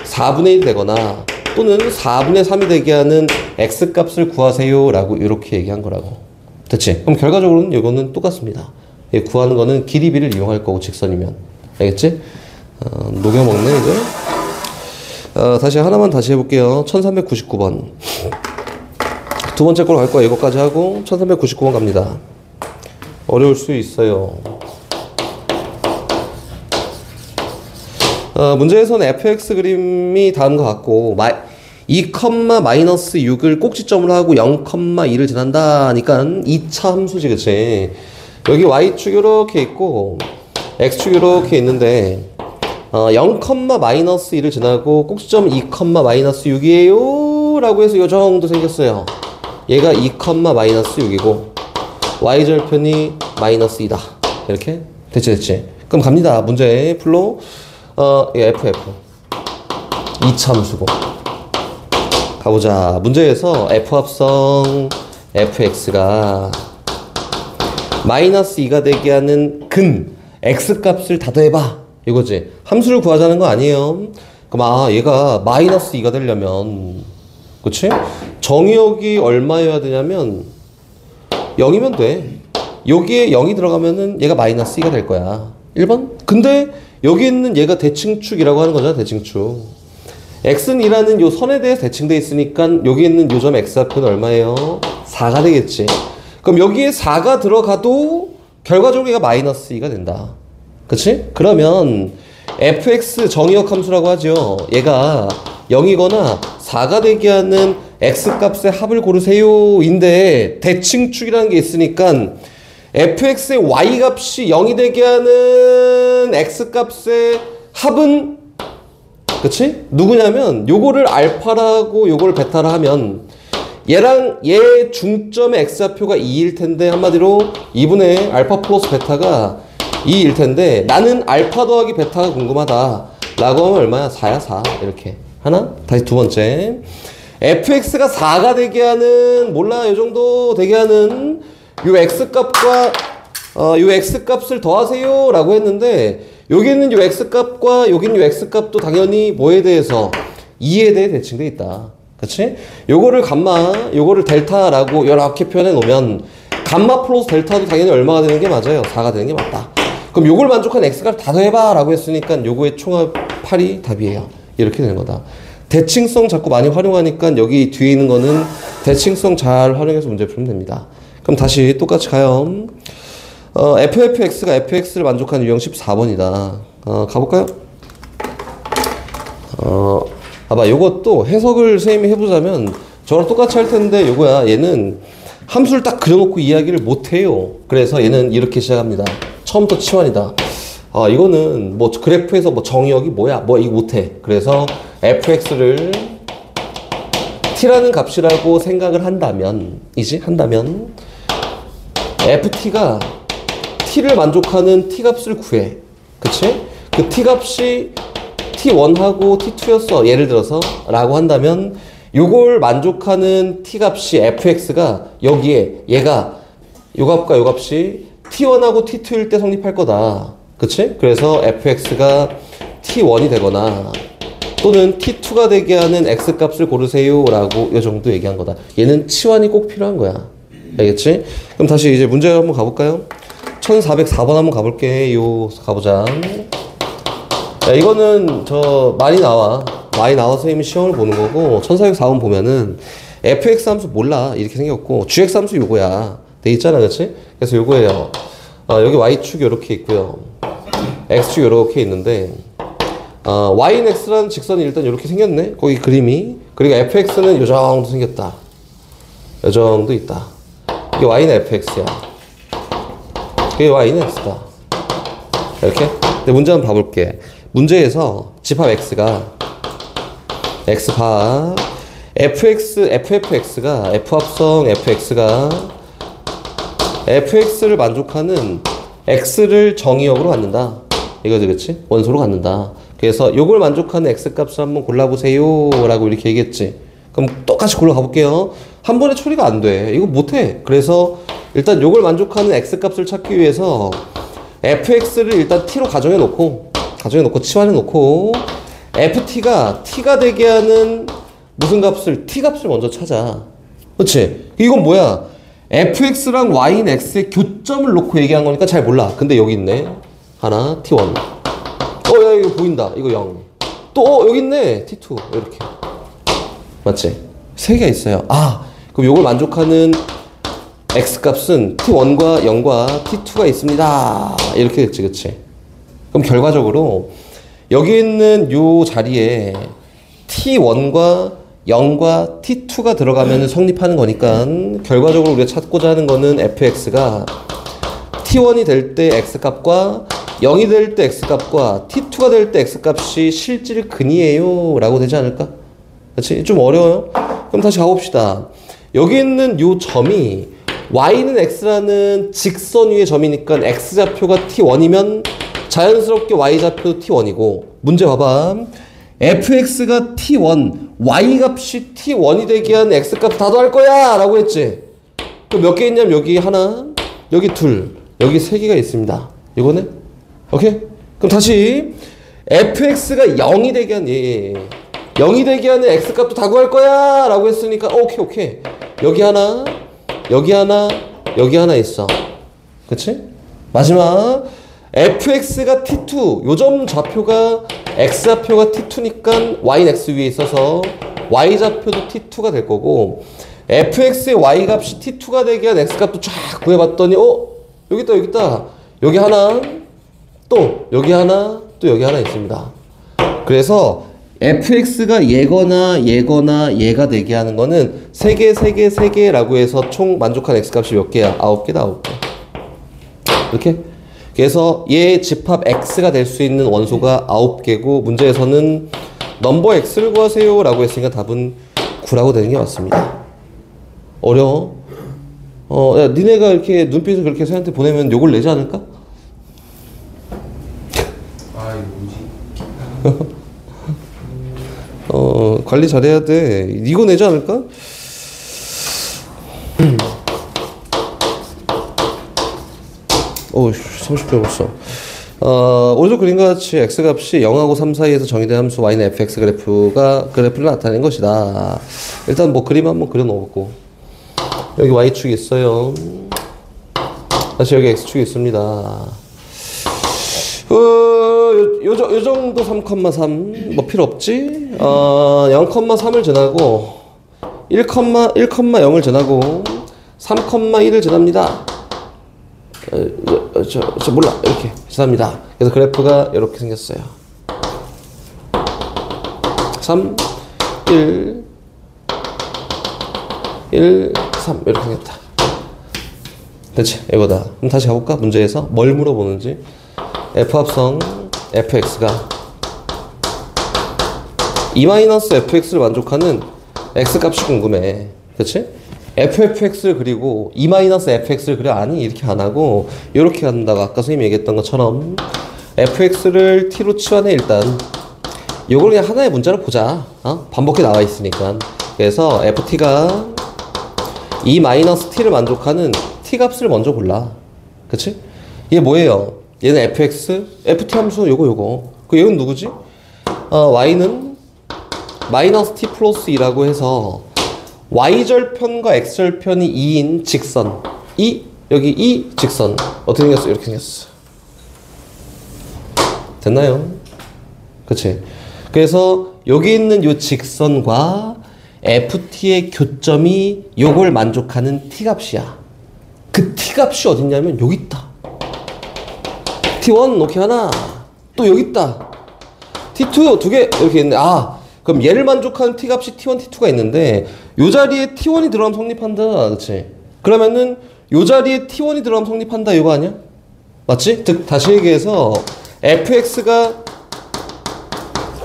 4분의 1 되거나 또는 4분의 3이 되게 하는 X값을 구하세요 라고 이렇게 얘기한 거라고. 됐지? 그럼 결과적으로는 이거는 똑같습니다. 구하는 거는 길이비를 이용할 거고 직선이면. 알겠지? 녹여먹네 이제. 다시 하나만 다시 해볼게요. 1399번 두 번째 걸로 갈 거야. 이거까지 하고 1399번 갑니다. 어려울 수 있어요. 문제에서는 fx 그림이 다음과 같고 2,-6을 꼭지점으로 하고 0,2를 지난다 하니까 2차 함수지. 그치? 여기 y축 이렇게 있고 x축 이렇게 있는데 0,-1을 지나고 꼭지점 2,-6이에요 라고 해서 요 정도 생겼어요. 얘가 2,-6이고 y절편이 -2다. 이렇게 됐지. 그럼 갑니다. 문제 풀로 FF 2차 함수고 가보자. 문제에서 F합성 fx가 -2가 되게 하는 근 x값을 다 더해봐 이거지. 함수를 구하자는 거 아니에요. 그럼 얘가 -2가 되려면 그치? 정의역이 얼마여야 되냐면 0이면 돼. 여기에 0이 들어가면은 얘가 -2가 될 거야. 1번? 근데 여기 있는 얘가 대칭축이라고 하는 거잖아. 대칭축. x는 2라는 요 선에 대해서 대칭돼 있으니까 여기 있는 요점 x좌표는 얼마예요? 4가 되겠지. 그럼 여기에 4가 들어가도 결과적으로 얘가 -2가 된다. 그치? 그러면 fx 정의역 함수라고 하죠. 얘가 0이거나 4가 되게 하는 x값의 합을 고르세요 인데 대칭축이라는 게 있으니까 fx의 y값이 0이 되게 하는 x값의 합은 그치? 누구냐면 요거를 알파라고 요거를 베타라 하면 얘랑 얘 중점의 x좌표가 2일 텐데 한마디로 2분의 알파 플러스 베타가 2일 텐데 나는 알파 더하기 베타가 궁금하다 라고 하면 얼마야? 4야 4 이렇게 하나? 다시 두 번째 fx가 4가 되게 하는 몰라 요 정도 되게 하는 요 x값과 요 x값을 더하세요 라고 했는데 여기 있는 요 x값과 여기 있는 요 x값도 당연히 뭐에 대해서 2에 대해 대칭돼 있다. 그치? 요거를 감마, 요거를 델타라고 이렇게 표현해 놓으면 감마 플러스 델타도 당연히 얼마가 되는 게 맞아요? 4가 되는 게 맞다. 그럼 요걸 만족한 x값 다 더해봐 라고 했으니까 요거의 총합 8이 답이에요. 이렇게 되는 거다. 대칭성 자꾸 많이 활용하니까 여기 뒤에 있는 거는 대칭성 잘 활용해서 문제 풀면 됩니다. 그럼 다시 똑같이 가요. fx가 fx를 만족하는 유형 14번이다. 가볼까요? 봐봐, 요것도 해석을 선생님이 해보자면 저랑 똑같이 할 텐데 요거야. 얘는 함수를 딱 그려놓고 이야기를 못해요. 그래서 얘는 이렇게 시작합니다. 처음부터 치환이다. 이거는 뭐 그래프에서 뭐 정의역이 뭐야? 뭐 이거 못해. 그래서 fx를 t라는 값이라고 생각을 한다면 ft가 t를 만족하는 t 값을 구해. 그치? 그 t 값이 t1하고 t2였어. 예를 들어서 라고 한다면 요걸 만족하는 t 값이 fx가 여기에 얘가 요 값과 요 값이 t1하고 t2일 때 성립할 거다. 그치? 그래서 fx가 t1이 되거나 또는 t2가 되게 하는 x값을 고르세요 라고 요 정도 얘기한 거다. 얘는 치환이 꼭 필요한 거야. 알겠지? 그럼 다시 이제 문제 한번 가볼까요? 1404번 한번 가볼게요. 가보자. 야, 이거는 많이 나와 선생님이 시험을 보는 거고 1404번 보면은 fx 함수 몰라 이렇게 생겼고 gx 함수 요거야 돼 있잖아. 그치? 그래서 요거예요. 여기 y축 요렇게 있고요. x축 요렇게 있는데 y는 x라는 직선이 일단 요렇게 생겼네. 거기 그림이. 그리고 fx는 요 정도 생겼다. 요 정도 있다. 이게 y는 fx야. 이게 y는 x다. 이렇게. 근데 문제 한번 봐볼게. 문제에서 집합 x가 x바 ffx가 f합성 fx가 fx를 만족하는 x를 정의역으로 갖는다. 이거지, 그치? 원소로 갖는다. 그래서 요걸 만족하는 x값을 한번 골라보세요 라고 이렇게 얘기했지. 그럼 똑같이 골라 가볼게요. 한 번에 처리가 안 돼. 이거 못해. 그래서 일단 요걸 만족하는 x값을 찾기 위해서 fx를 일단 t로 가정해 놓고 치환해 놓고 ft가 t가 되게 하는 무슨 값을 t값을 먼저 찾아. 그렇지? 이건 뭐야? fx랑 y인 x의 교점을 놓고 얘기한 거니까 잘 몰라. 근데 여기 있네. 하나 t1. 야 이거 보인다. 이거 0. 또 여기 있네. t2. 이렇게. 맞지? 세 개가 있어요. 그럼 요걸 만족하는 x값은 t1과 0과 t2가 있습니다. 이렇게 됐지, 그치? 그럼 결과적으로 여기 있는 요 자리에 t1과 0과 t2가 들어가면 성립하는 거니까 결과적으로 우리가 찾고자 하는 거는 fx가 t1이 될 때 x값과 0이 될 때 x값과 t2가 될 때 x값이 실질근이에요 라고 되지 않을까? 그치? 좀 어려워요? 그럼 다시 가봅시다. 여기 있는 요 점이 y는 x라는 직선 위의 점이니까 x좌표가 t1이면 자연스럽게 y좌표도 t1이고 문제 봐봐. fx가 t1, y값이 t1이 되게 한 x값 다 더할 거야 라고 했지. 그럼 몇 개 있냐면 여기 하나, 여기 둘, 여기 세 개가 있습니다. 이거네? 오케이? 그럼 다시 fx가 0이 되게 한 0이 되게 하는 x값도 다 구할 거야 라고 했으니까 오케이. 여기 하나, 여기 하나, 여기 하나 있어. 그치? 마지막 fx가 t2, 요점 좌표가 x좌표가 t2니까 y는 x 위에 있어서 y좌표도 t2가 될 거고 fx의 y값이 t2가 되게 한 x값도 쫙 구해봤더니 여기 있다. 여기 하나, 또 여기 하나, 또 여기 하나 있습니다. 그래서 fx가 얘거나 얘가 되게 하는 거는 3개라고 해서 총 만족한 x값이 몇 개야? 9개다, 9개. 이렇게? 그래서 얘 집합 x가 될 수 있는 원소가 9개고 문제에서는 넘버 x를 구하세요 라고 했으니까 답은 9라고 되는 게 맞습니다. 어려워? 야, 니네가 이렇게 눈빛을 그렇게 새한테 보내면 욕을 내지 않을까? 이거 뭐지? 관리 잘해야 돼. 이거 내지 않을까? 오, 30초 벌써. 오른쪽 그림과 같이 x값이 0하고 3 사이에서 정의된 함수 y는 fx 그래프를 나타낸 것이다. 일단 뭐 그림 한번 그려놓고 여기 y축이 있어요. 다시 여기 x축이 있습니다. 요 정도 3,3 뭐 필요 없지? 0,3을 지나고 1,0을 지나고 3,1을 지납니다. 저 몰라. 이렇게 지납니다. 그래서 그래프가 이렇게 생겼어요. 3, 1, 1, 3 이렇게 생겼다. 됐지? 이거다. 그럼 다시 가볼까? 문제에서 뭘 물어보는지. F합성 fx가 2-fx를 만족하는 x값이 궁금해. 그치? ffx를 그리고 2-fx를 그려? 아니, 이렇게 안 하고 이렇게 한다고 아까 선생님이 얘기했던 것처럼 fx를 t로 치환해. 일단 요걸 그냥 하나의 문자로 보자. 반복해 나와 있으니까. 그래서 ft가 2-t를 만족하는 t값을 먼저 골라. 그치? 이게 뭐예요? 얘는 fx, ft 함수 요거. 그 얘는 누구지? y는 마이너스 t 플러스 2라고 해서 y절편과 x절편이 2인 직선. 여기 이 직선. 어떻게 생겼어? 이렇게 생겼어. 됐나요? 그치? 그래서 여기 있는 요 직선과 ft의 교점이 요걸 만족하는 t값이야. 그 t값이 어딨냐면 여기 있다. t1 오케이 하나. 또 여기 있다. t2 두 개 이렇게 있는데 그럼 얘를 만족하는 t값이 t1, t2가 있는데 요 자리에 t1이 들어가면 성립한다. 그치? 그러면은 요 자리에 t1이 들어가면 성립한다. 이거 아니야? 맞지? 즉 다시 얘기해서 fx가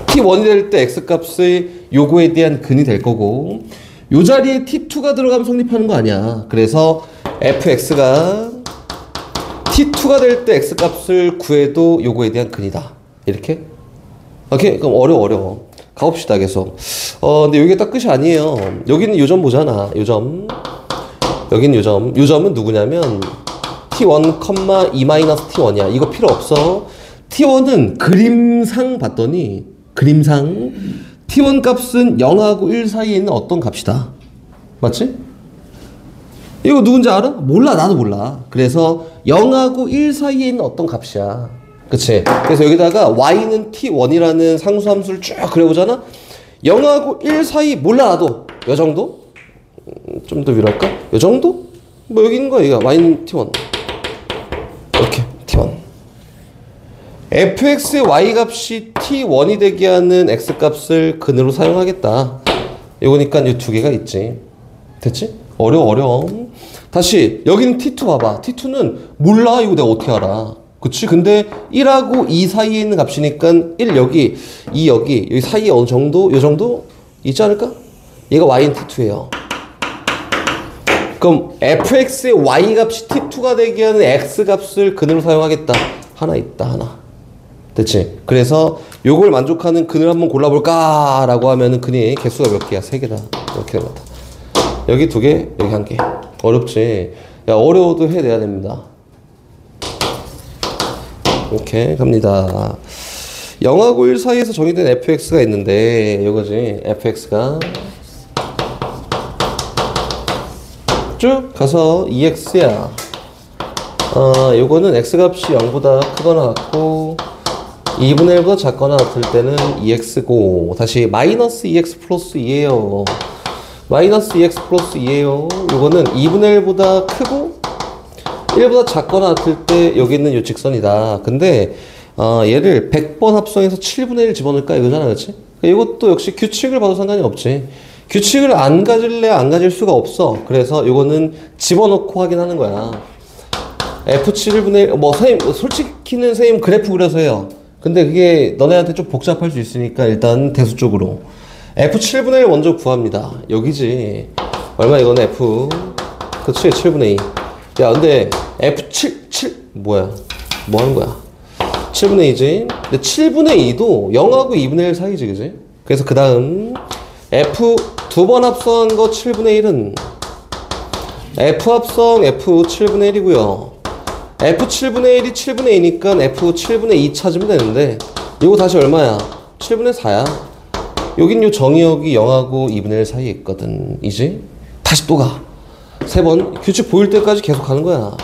t1이 될 때 x값의 요거에 대한 근이 될 거고 요 자리에 t2가 들어가면 성립하는 거 아니야. 그래서 fx가 t2가 될 때 x값을 구해도 요거에 대한 근이다. 이렇게? 오케이? 그럼 어려워. 가봅시다, 계속. 근데 여기가 딱 끝이 아니에요. 여기는 요점 보잖아. 요점. 여기는 요점. 요점은 누구냐면 t1, 2-t1이야. 이거 필요 없어. t1은 그림상 봤더니 t1 값은 0하고 1 사이에 있는 어떤 값이다. 맞지? 이거 누군지 알아? 몰라. 나도 몰라. 그래서 0하고 1 사이에 있는 어떤 값이야. 그치? 그래서 여기다가 y는 t1이라는 상수함수를 쭉 그려보잖아? 0하고 1 사이 몰라 나도. 요 정도? 좀 더 위로 할까? 요 정도? 뭐 여기 있는 거야 얘가. y는 t1 이렇게 t1 fx의 y값이 t1이 되게 하는 x값을 근으로 사용하겠다. 이거니까 이 두 개가 있지. 됐지? 어려워. 다시 여기는 t2 봐봐. t2는 몰라. 이거 내가 어떻게 알아. 그치? 근데 1하고 2 사이에 있는 값이니까 1 여기, 2 여기 사이에 어느 정도? 요 정도? 있지 않을까? 얘가 y는 t2예요. 그럼 fx의 y값이 t2가 되게 하는 x값을 근으로 사용하겠다. 하나 있다. 하나. 됐지? 그래서 요걸 만족하는 근을 한번 골라볼까? 라고 하면은 근이 개수가 몇 개야? 3개다. 이렇게 됩니다. 여기 2개, 여기 1개. 어렵지? 야, 어려워도 해내야 됩니다. 이렇게 갑니다. 0하고 1 사이에서 정의된 fx가 있는데 이거지. fx가 쭉 가서 2x야. 요거는 x값이 0보다 크거나 같고 2분의 1보다 작거나 같을 때는 2x고 다시 마이너스 2x 플러스 2예요. 마이너스 2x 플러스 2예요. 요거는 2분의 1보다 크고 1보다 작거나 같을 때 여기 있는 요 직선이다. 근데 얘를 100번 합성해서 7분의 1 집어넣을까 이거잖아. 그렇지? 이것도 역시 규칙을 봐도 상관이 없지. 규칙을 안 가질래 안 가질 수가 없어. 그래서 요거는 집어넣고 확인하는 거야. f7분의 1 뭐 선생님 솔직히는 선생님 그래프 그려서 해요. 근데 그게 너네한테 좀 복잡할 수 있으니까 일단 대수 쪽으로 f7분의 1 먼저 구합니다. 여기지. 얼마 이거는 f 그치 7분의 2. 야 근데 f7 뭐야 뭐 하는 거야. 7분의 2지. 근데 7분의 2도 0하고 2분의 1 사이지. 그지? 그래서 그 다음 f 두 번 합성한 거 7분의 1은 f 합성 f 7분의 1이고요 F 7분의 1이 7분의 2니까 F 7분의 2 찾으면 되는데 이거 다시 얼마야? 7분의 4야. 여긴 요 정의역이 0하고 2분의 1 사이에 있거든. 이제 다시 또 가. 세 번 규칙 보일 때까지 계속 가는 거야.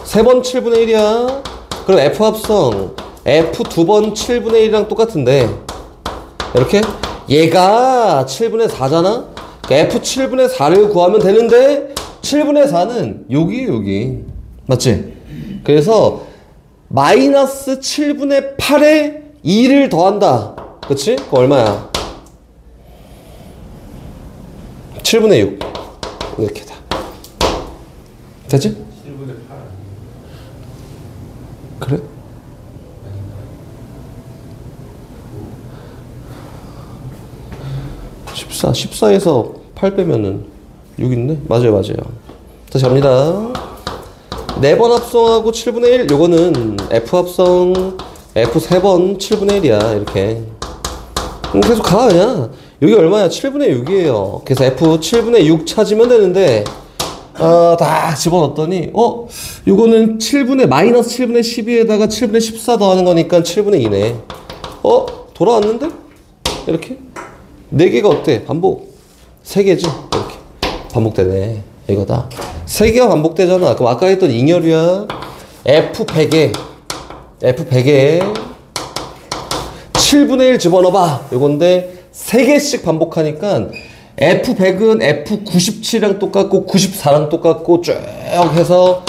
세 번 7분의 1이야. 그럼 F 합성 F 두 번 7분의 1이랑 똑같은데 이렇게 얘가 7분의 4잖아. F 7분의 4를 구하면 되는데 7분의 4는 여기 맞지? 그래서 마이너스 7분의 8에 2를 더한다. 그치? 그거 얼마야? 7분의 6 이렇게 다 되지? 7분의 8 그래? 아닌가요? 14에서 8 빼면은 6인데? 맞아요. 다시 갑니다. 4번 합성하고 7분의 1 요거는 F 합성 F 3번 7분의 1이야 이렇게. 계속 가 그냥. 여기 얼마야? 7분의 6이에요. 그래서 F 7분의 6 찾으면 되는데 딱 집어넣었더니 요거는 7분의 마이너스 7분의 12에다가 7분의 14 더하는 거니까 7분의 2네. 돌아왔는데? 이렇게 4개가 어때? 반복 3개지? 이렇게 반복되네. 이거다. 3개가 반복되잖아. 그럼 아까 했던 잉여류야. F 100에 7분의 1 집어넣어봐. 요건데 3개씩 반복하니까 F100은 F97이랑 똑같고 94랑 똑같고 쭉 해서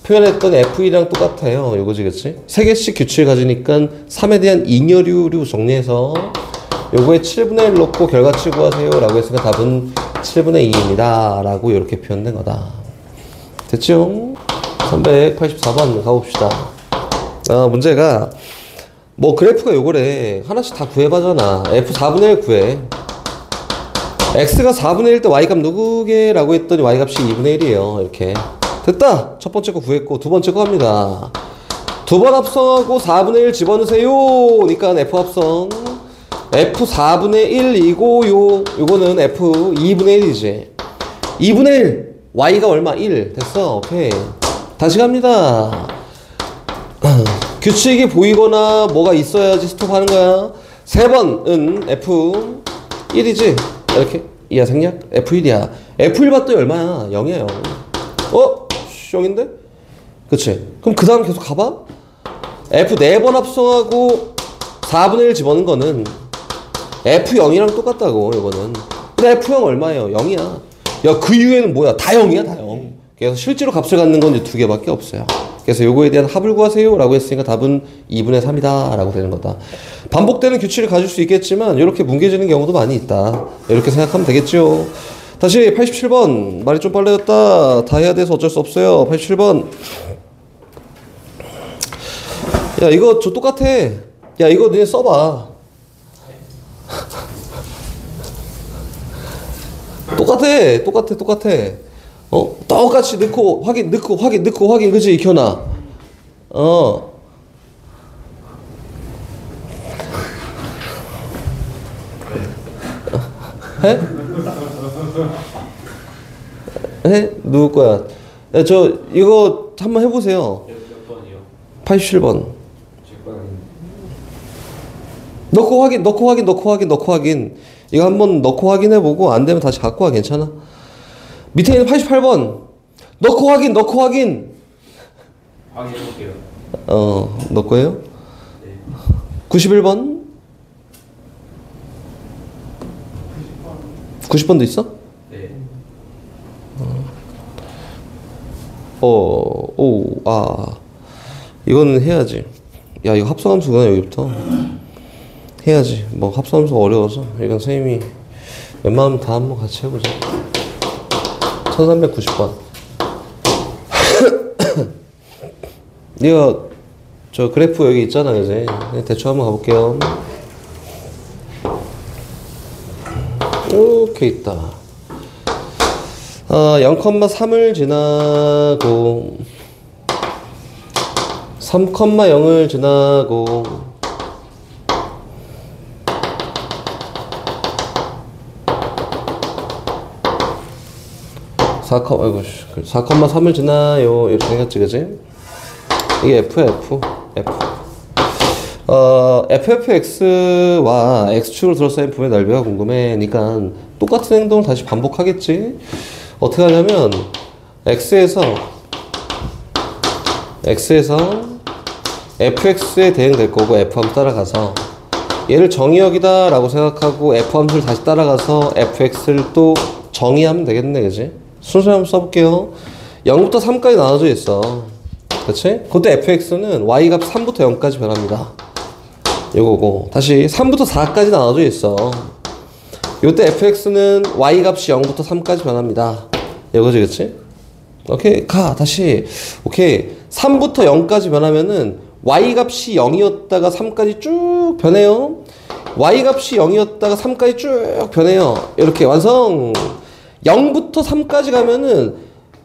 표현했던 F1이랑 똑같아요. 요거지 그치? 3개씩 규칙을 가지니까 3에 대한 잉여류로 정리해서 요거에 7분의 1 넣고 결과치 구하세요 라고 했으니까 답은 7분의 2입니다 라고 이렇게 표현된 거다. 됐죠? 384번 가봅시다. 문제가 뭐 그래프가 요거래. 하나씩 다 구해봐잖아. F 4분의 1 구해. X가 4분의 1 때 Y값 누구게? 라고 했더니 Y값이 2분의 1이에요. 이렇게. 됐다! 첫 번째 거 구했고, 두 번째 거 합니다. 두 번 합성하고 4분의 1 집어넣으세요! 그러니까 F 합성. F 4분의 1이고, 요거는 F 2분의 1이지. 2분의 1. Y가 얼마? 1. 됐어. 오케이. 다시 갑니다. 규칙이 보이거나 뭐가 있어야지 스톱하는 거야. 세 번은 F 1이지. 이렇게 이하 생략 F1이야. F1 봤더니 얼마야? 0이야 0. 0인데? 그치? 그럼 그 다음 계속 가봐. F 4번 합성하고 4분의 1 집어넣은 거는 F0이랑 똑같다고 이거는. 근데 F0 얼마예요? 0이야. 야, 그 이후에는 뭐야? 다 0이야 다 0. 그래서 실제로 값을 갖는 건 이제 2개밖에 없어요. 그래서 요거에 대한 합을 구하세요 라고 했으니까 답은 2분의 3이다 라고 되는 거다. 반복되는 규칙을 가질 수 있겠지만 이렇게 뭉개지는 경우도 많이 있다. 이렇게 생각하면 되겠죠. 다시 87번. 말이 좀 빨라졌다. 다 해야 돼서 어쩔 수 없어요. 87번. 야, 이거 저 똑같아. 야, 이거 너네 써봐. 똑같아. 똑같이 넣고 확인, 그지, 익혀놔. 해? 해? 누구 거야? 야, 이거 한번 해보세요. 몇 번이요? 87번. 제 건 아닌데. 넣고 확인. 이거 한번 넣고 확인해보고 안 되면 다시 갖고 와. 괜찮아? 밑에 있는 88번. 넣고 확인. 확인해볼게요. 너 거예요? 네. 91번. 90번도 있어? 네. 이거는 해야지. 야, 이거 합성함수구나, 여기부터. 해야지. 뭐, 합성함수가 어려워서. 이건 선생님이 웬만하면 다 한번 같이 해보자. 1390번. 이거, 저 그래프 여기 있잖아, 이제. 대충 한번 가볼게요. 이렇게 있다. 0,3을 지나고 3,0을 지나고 4,3을 지나요. 이렇게 생겼지, 그지? 이게 F야, F. F. FFX와 X축으로 둘러싸인 부분의 넓이가 궁금해. 그러니까 똑같은 행동을 다시 반복하겠지. 어떻게 하냐면 X에서 fx에 대응될 거고 f함수 따라가서 얘를 정의역이다 라고 생각하고 f함수를 다시 따라가서 fx를 또 정의하면 되겠네, 그치? 순서를 한번 써볼게요. 0부터 3까지 나눠져 있어, 그치? 그때 fx는 y값 3부터 0까지 변합니다. 요거고 다시 3부터 4까지 나눠져 있어. 요때 fx는 y값이 0부터 3까지 변합니다. 이거지, 그치? 오케이, 다시. 오케이, 3부터 0까지 변하면은 y값이 0이었다가 3까지 쭉 변해요. y값이 0이었다가 3까지 쭉 변해요. 이렇게 완성. 0부터 3까지 가면은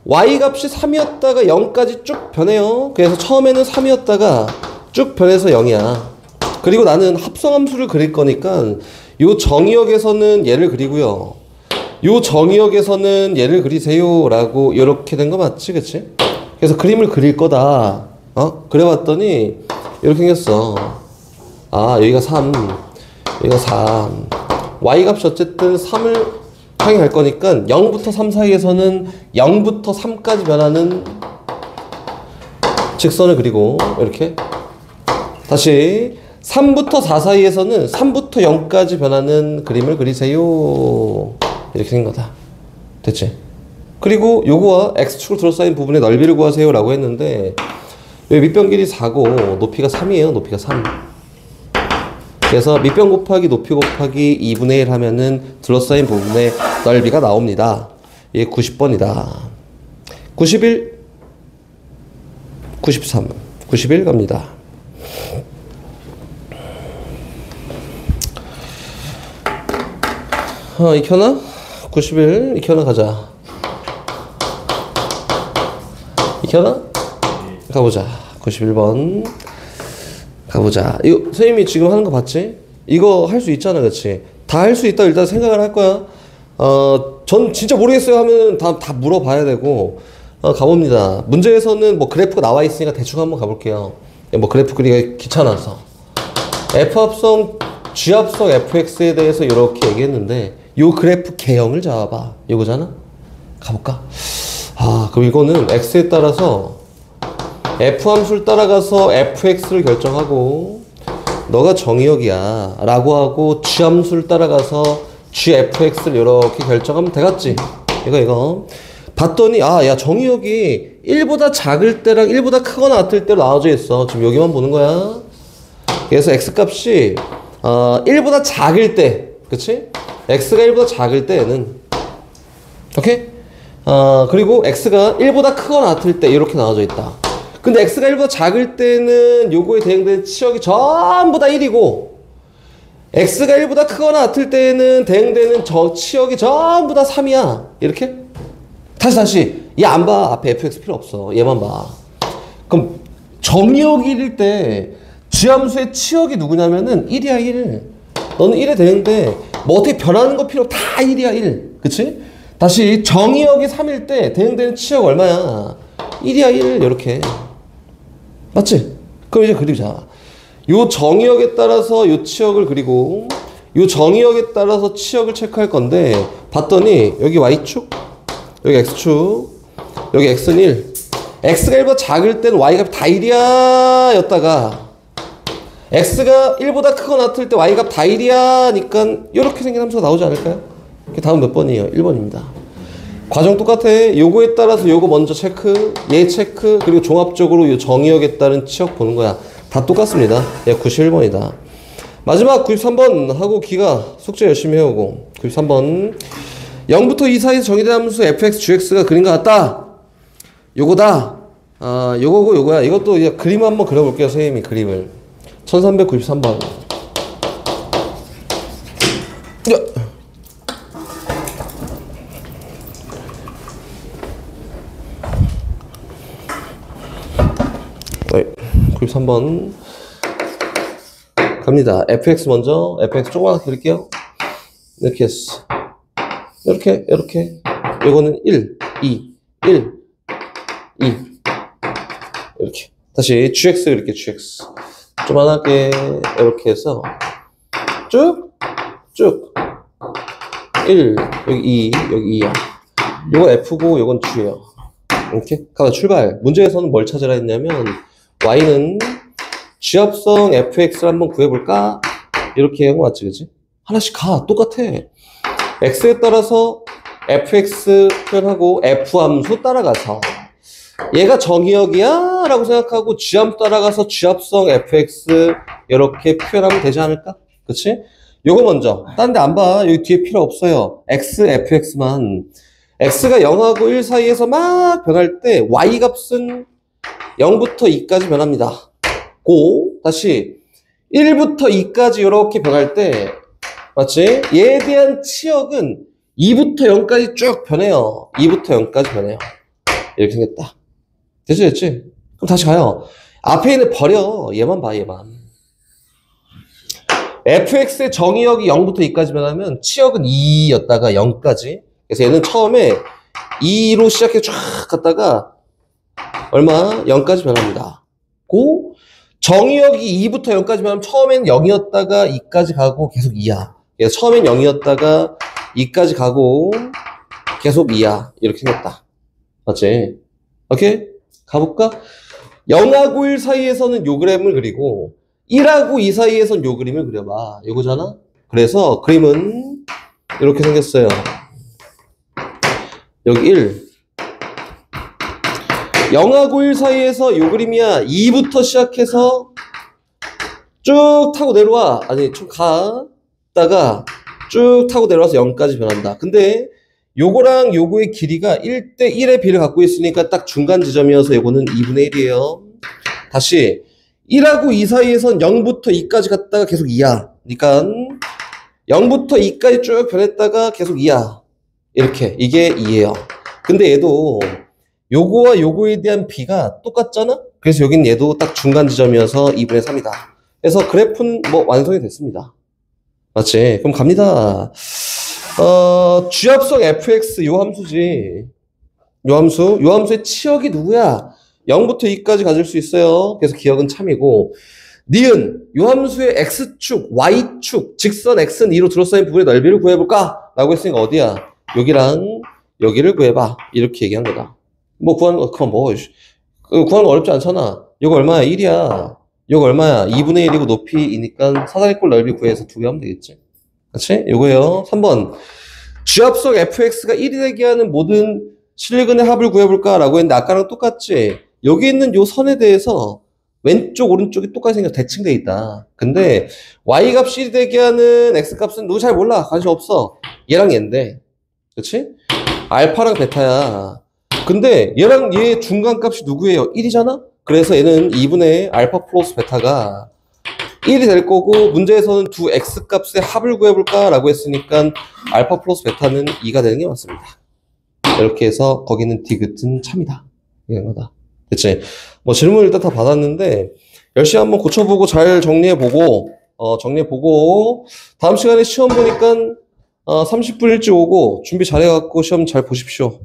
y값이 3이었다가 0까지 쭉 변해요. 그래서 처음에는 3이었다가 쭉 변해서 0이야. 그리고 나는 합성함수를 그릴 거니까 요 정의역에서는 얘를 그리고요, 요 정의역에서는 얘를 그리세요 라고 요렇게 된 거 맞지, 그치? 그래서 그림을 그릴 거다. 그래봤더니 이렇게 생겼어. 여기가 3, 여기가 3. y값이 어쨌든 3을 향해 갈 거니까 0부터 3 사이에서는 0부터 3까지 변하는 직선을 그리고 이렇게 다시 3부터 4 사이에서는 3부터 0까지 변하는 그림을 그리세요. 이렇게 된 거다. 됐지? 그리고 요거와 x축으로 둘러싸인 부분의 넓이를 구하세요 라고 했는데 여기 밑변 길이 4고 높이가 3이에요. 높이가 3. 그래서 밑변 곱하기 높이 곱하기 2분의 1 하면은 둘러싸인 부분의 넓이가 나옵니다. 이게 90번이다. 91, 93, 91 갑니다. 익혀나? 91 익혀나 가자. 익혀나? 가보자. 91번 가보자. 이거 선생님이 지금 하는 거 봤지? 이거 할 수 있잖아, 그치? 다 할 수 있다 일단 생각을 할 거야. 전 진짜 모르겠어요 하면 다 물어봐야 되고. 가봅니다. 문제에서는 뭐 그래프가 나와 있으니까 대충 한번 가볼게요. 뭐 그래프 그리기가 귀찮아서 F합성 G합성 fx에 대해서 이렇게 얘기했는데 요 그래프 개형을 잡아봐. 요거잖아? 가볼까? 그럼 이거는 x에 따라서 f함수를 따라가서 fx를 결정하고 너가 정의역이야 라고 하고 g함수를 따라가서 gfx를 이렇게 결정하면 되겠지? 이거 봤더니 야 정의역이 1보다 작을 때랑 1보다 크거나 같을 때로 나눠져 있어. 지금 여기만 보는 거야. 그래서 x값이 1보다 작을 때, 그치? x가 1보다 작을 때는 오케이? 그리고 x가 1보다 크거나 같을 때 이렇게 나눠져 있다. 근데 x가 1보다 작을 때는 요거에 대응되는 치역이 전부 다 1이고 x가 1보다 크거나 같을 때는 대응되는 저 치역이 전부 다 3이야. 이렇게? 다시 얘 안 봐. 앞에 fx 필요 없어. 얘만 봐. 그럼 정의역 1일 때 g함수의 치역이 누구냐면은 1이야 1. 너는 1에 대응돼. 뭐 어떻게 변하는 거 필요 없. 다 1이야 1. 그치? 다시 정의역이 3일 때 대응되는 치역 얼마야? 1이야 1. 이렇게. 맞지? 그럼 이제 그리자. 요 정의역에 따라서 요 치역을 그리고 요 정의역에 따라서 치역을 체크할 건데 봤더니 여기 y축, 여기 x축, 여기 x는 1. x가 1보다 작을 때는 y값이 다 1이야 였다가 x가 1보다 크거나 같을 때 y값 다 1이야 니까 이렇게 생긴 함수가 나오지 않을까요? 다음 몇 번이에요? 1번입니다. 과정 똑같아. 요거에 따라서 요거 먼저 체크, 얘 체크, 그리고 종합적으로 요 정의역에 따른 치역 보는 거야. 다 똑같습니다. 얘 91번이다. 마지막 93번 하고 기가 숙제 열심히 해오고 93번 0부터 2 사이에서 정의된 함수 fx, gx가 그린 것 같다. 요거다. 요거고 요거야. 이것도 이제 그림 한번 그려볼게요. 선생님이 그림을. 1393번. 네, 93번 갑니다. fx 먼저. fx 조그맣게 그릴게요. 이렇게 했어. 이렇게 요거는 1, 2, 1, 2 이렇게 다시 gx 이렇게 gx. 조만하게 이렇게 해서 쭉 1, 여기 2, 여기 2야. 요거 F고 요건 G예요. 이렇게 가서 출발. 문제에서는 뭘 찾으라 했냐면 Y는 G합성 fx를 한번 구해볼까? 이렇게 한 거 맞지, 그치? 하나씩 가. 똑같아. x에 따라서 fx 표현하고 f함수 따라가서 얘가 정의역이야 라고 생각하고 G함수 따라가서 G합성 fx 이렇게 표현하면 되지 않을까? 그치? 요거 먼저. 딴 데 안 봐. 여기 뒤에 필요 없어요. x, fx만. x가 0하고 1 사이에서 막 변할 때 y 값은 0부터 2까지 변합니다. 다시 1부터 2까지 이렇게 변할 때 맞지? 얘에 대한 치역은 2부터 0까지 쭉 변해요. 2부터 0까지 변해요. 이렇게 생겼다. 됐지? 그럼 다시 가요. 앞에 있는 버려. 얘만 봐, 얘만. fx의 정의역이 0부터 2까지 변하면 치역은 2였다가 0까지. 그래서 얘는 처음에 2로 시작해 쫙 갔다가 얼마? 0까지 변합니다. 정의역이 2부터 0까지 변하면 처음엔 0이었다가 2까지 가고 계속 2야. 그래서 처음엔 0이었다가 2까지 가고 계속 2야. 이렇게 생겼다. 맞지? 오케이? 가볼까? 0하고 1 사이에서는 요 그램을 그리고 1하고 2 사이에선 요 그림을 그려봐. 요거잖아? 그래서 그림은 이렇게 생겼어요. 여기 1. 0하고 1 사이에서 요 그림이야. 2부터 시작해서 쭉 타고 내려와. 아니, 좀 갔다가 쭉 타고 내려와서 0까지 변한다. 근데 요거랑 요거의 길이가 1대 1의 비를 갖고 있으니까 딱 중간 지점이어서 요거는 2분의 1이에요. 다시 1하고 2 사이에선 0부터 2까지 갔다가 계속 2야. 그러니까 0부터 2까지 쭉 변했다가 계속 2야. 이렇게. 이게 2예요. 근데 얘도 요거와 요거에 대한 비가 똑같잖아? 그래서 여긴 얘도 딱 중간 지점이어서 2분의 3이다. 그래서 그래프는 뭐 완성이 됐습니다. 맞지? 그럼 갑니다. G합성 fx 요 함수지. 요 함수의 치역이 누구야? 0부터 2까지 가질 수 있어요. 그래서 기억은 참이고. 니은 요 함수의 x축, y축, 직선 x는 2로 둘러싸인 부분의 넓이를 구해볼까? 라고 했으니까 어디야? 여기랑 여기를 구해봐. 이렇게 얘기한 거다. 뭐 구하는 거, 그건 뭐, 구하는 거 어렵지 않잖아. 이거 얼마야? 1이야. 이거 얼마야? 2분의 1이고 높이 2니까 사다리꼴 넓이 구해서 2배 하면 되겠지. 그치? 요거요. 3번. G합성 fx가 1이 되게 하는 모든 실근의 합을 구해볼까? 라고 했는데 아까랑 똑같지? 여기 있는 요 선에 대해서 왼쪽, 오른쪽이 똑같이 생겨서 대칭돼 있다. 근데 y값이 1이 되게 하는 x값은 누구 잘 몰라. 관심 없어. 얘랑 얘인데. 그치? 알파랑 베타야. 근데 얘랑 얘 중간값이 누구예요? 1이잖아? 그래서 얘는 2분의 알파 플러스 베타가 1이 될 거고 문제에서는 두 x값의 합을 구해볼까? 라고 했으니까 알파 플러스 베타는 2가 되는 게 맞습니다. 이렇게 해서 거기는 디귿은 참이다. 이런 거다. 그치? 뭐 질문 일단 다 받았는데 열심히 한번 고쳐보고 잘 정리해보고 다음 시간에 시험 보니까 30분 일찍 오고 준비 잘해갖고 시험 잘 보십시오.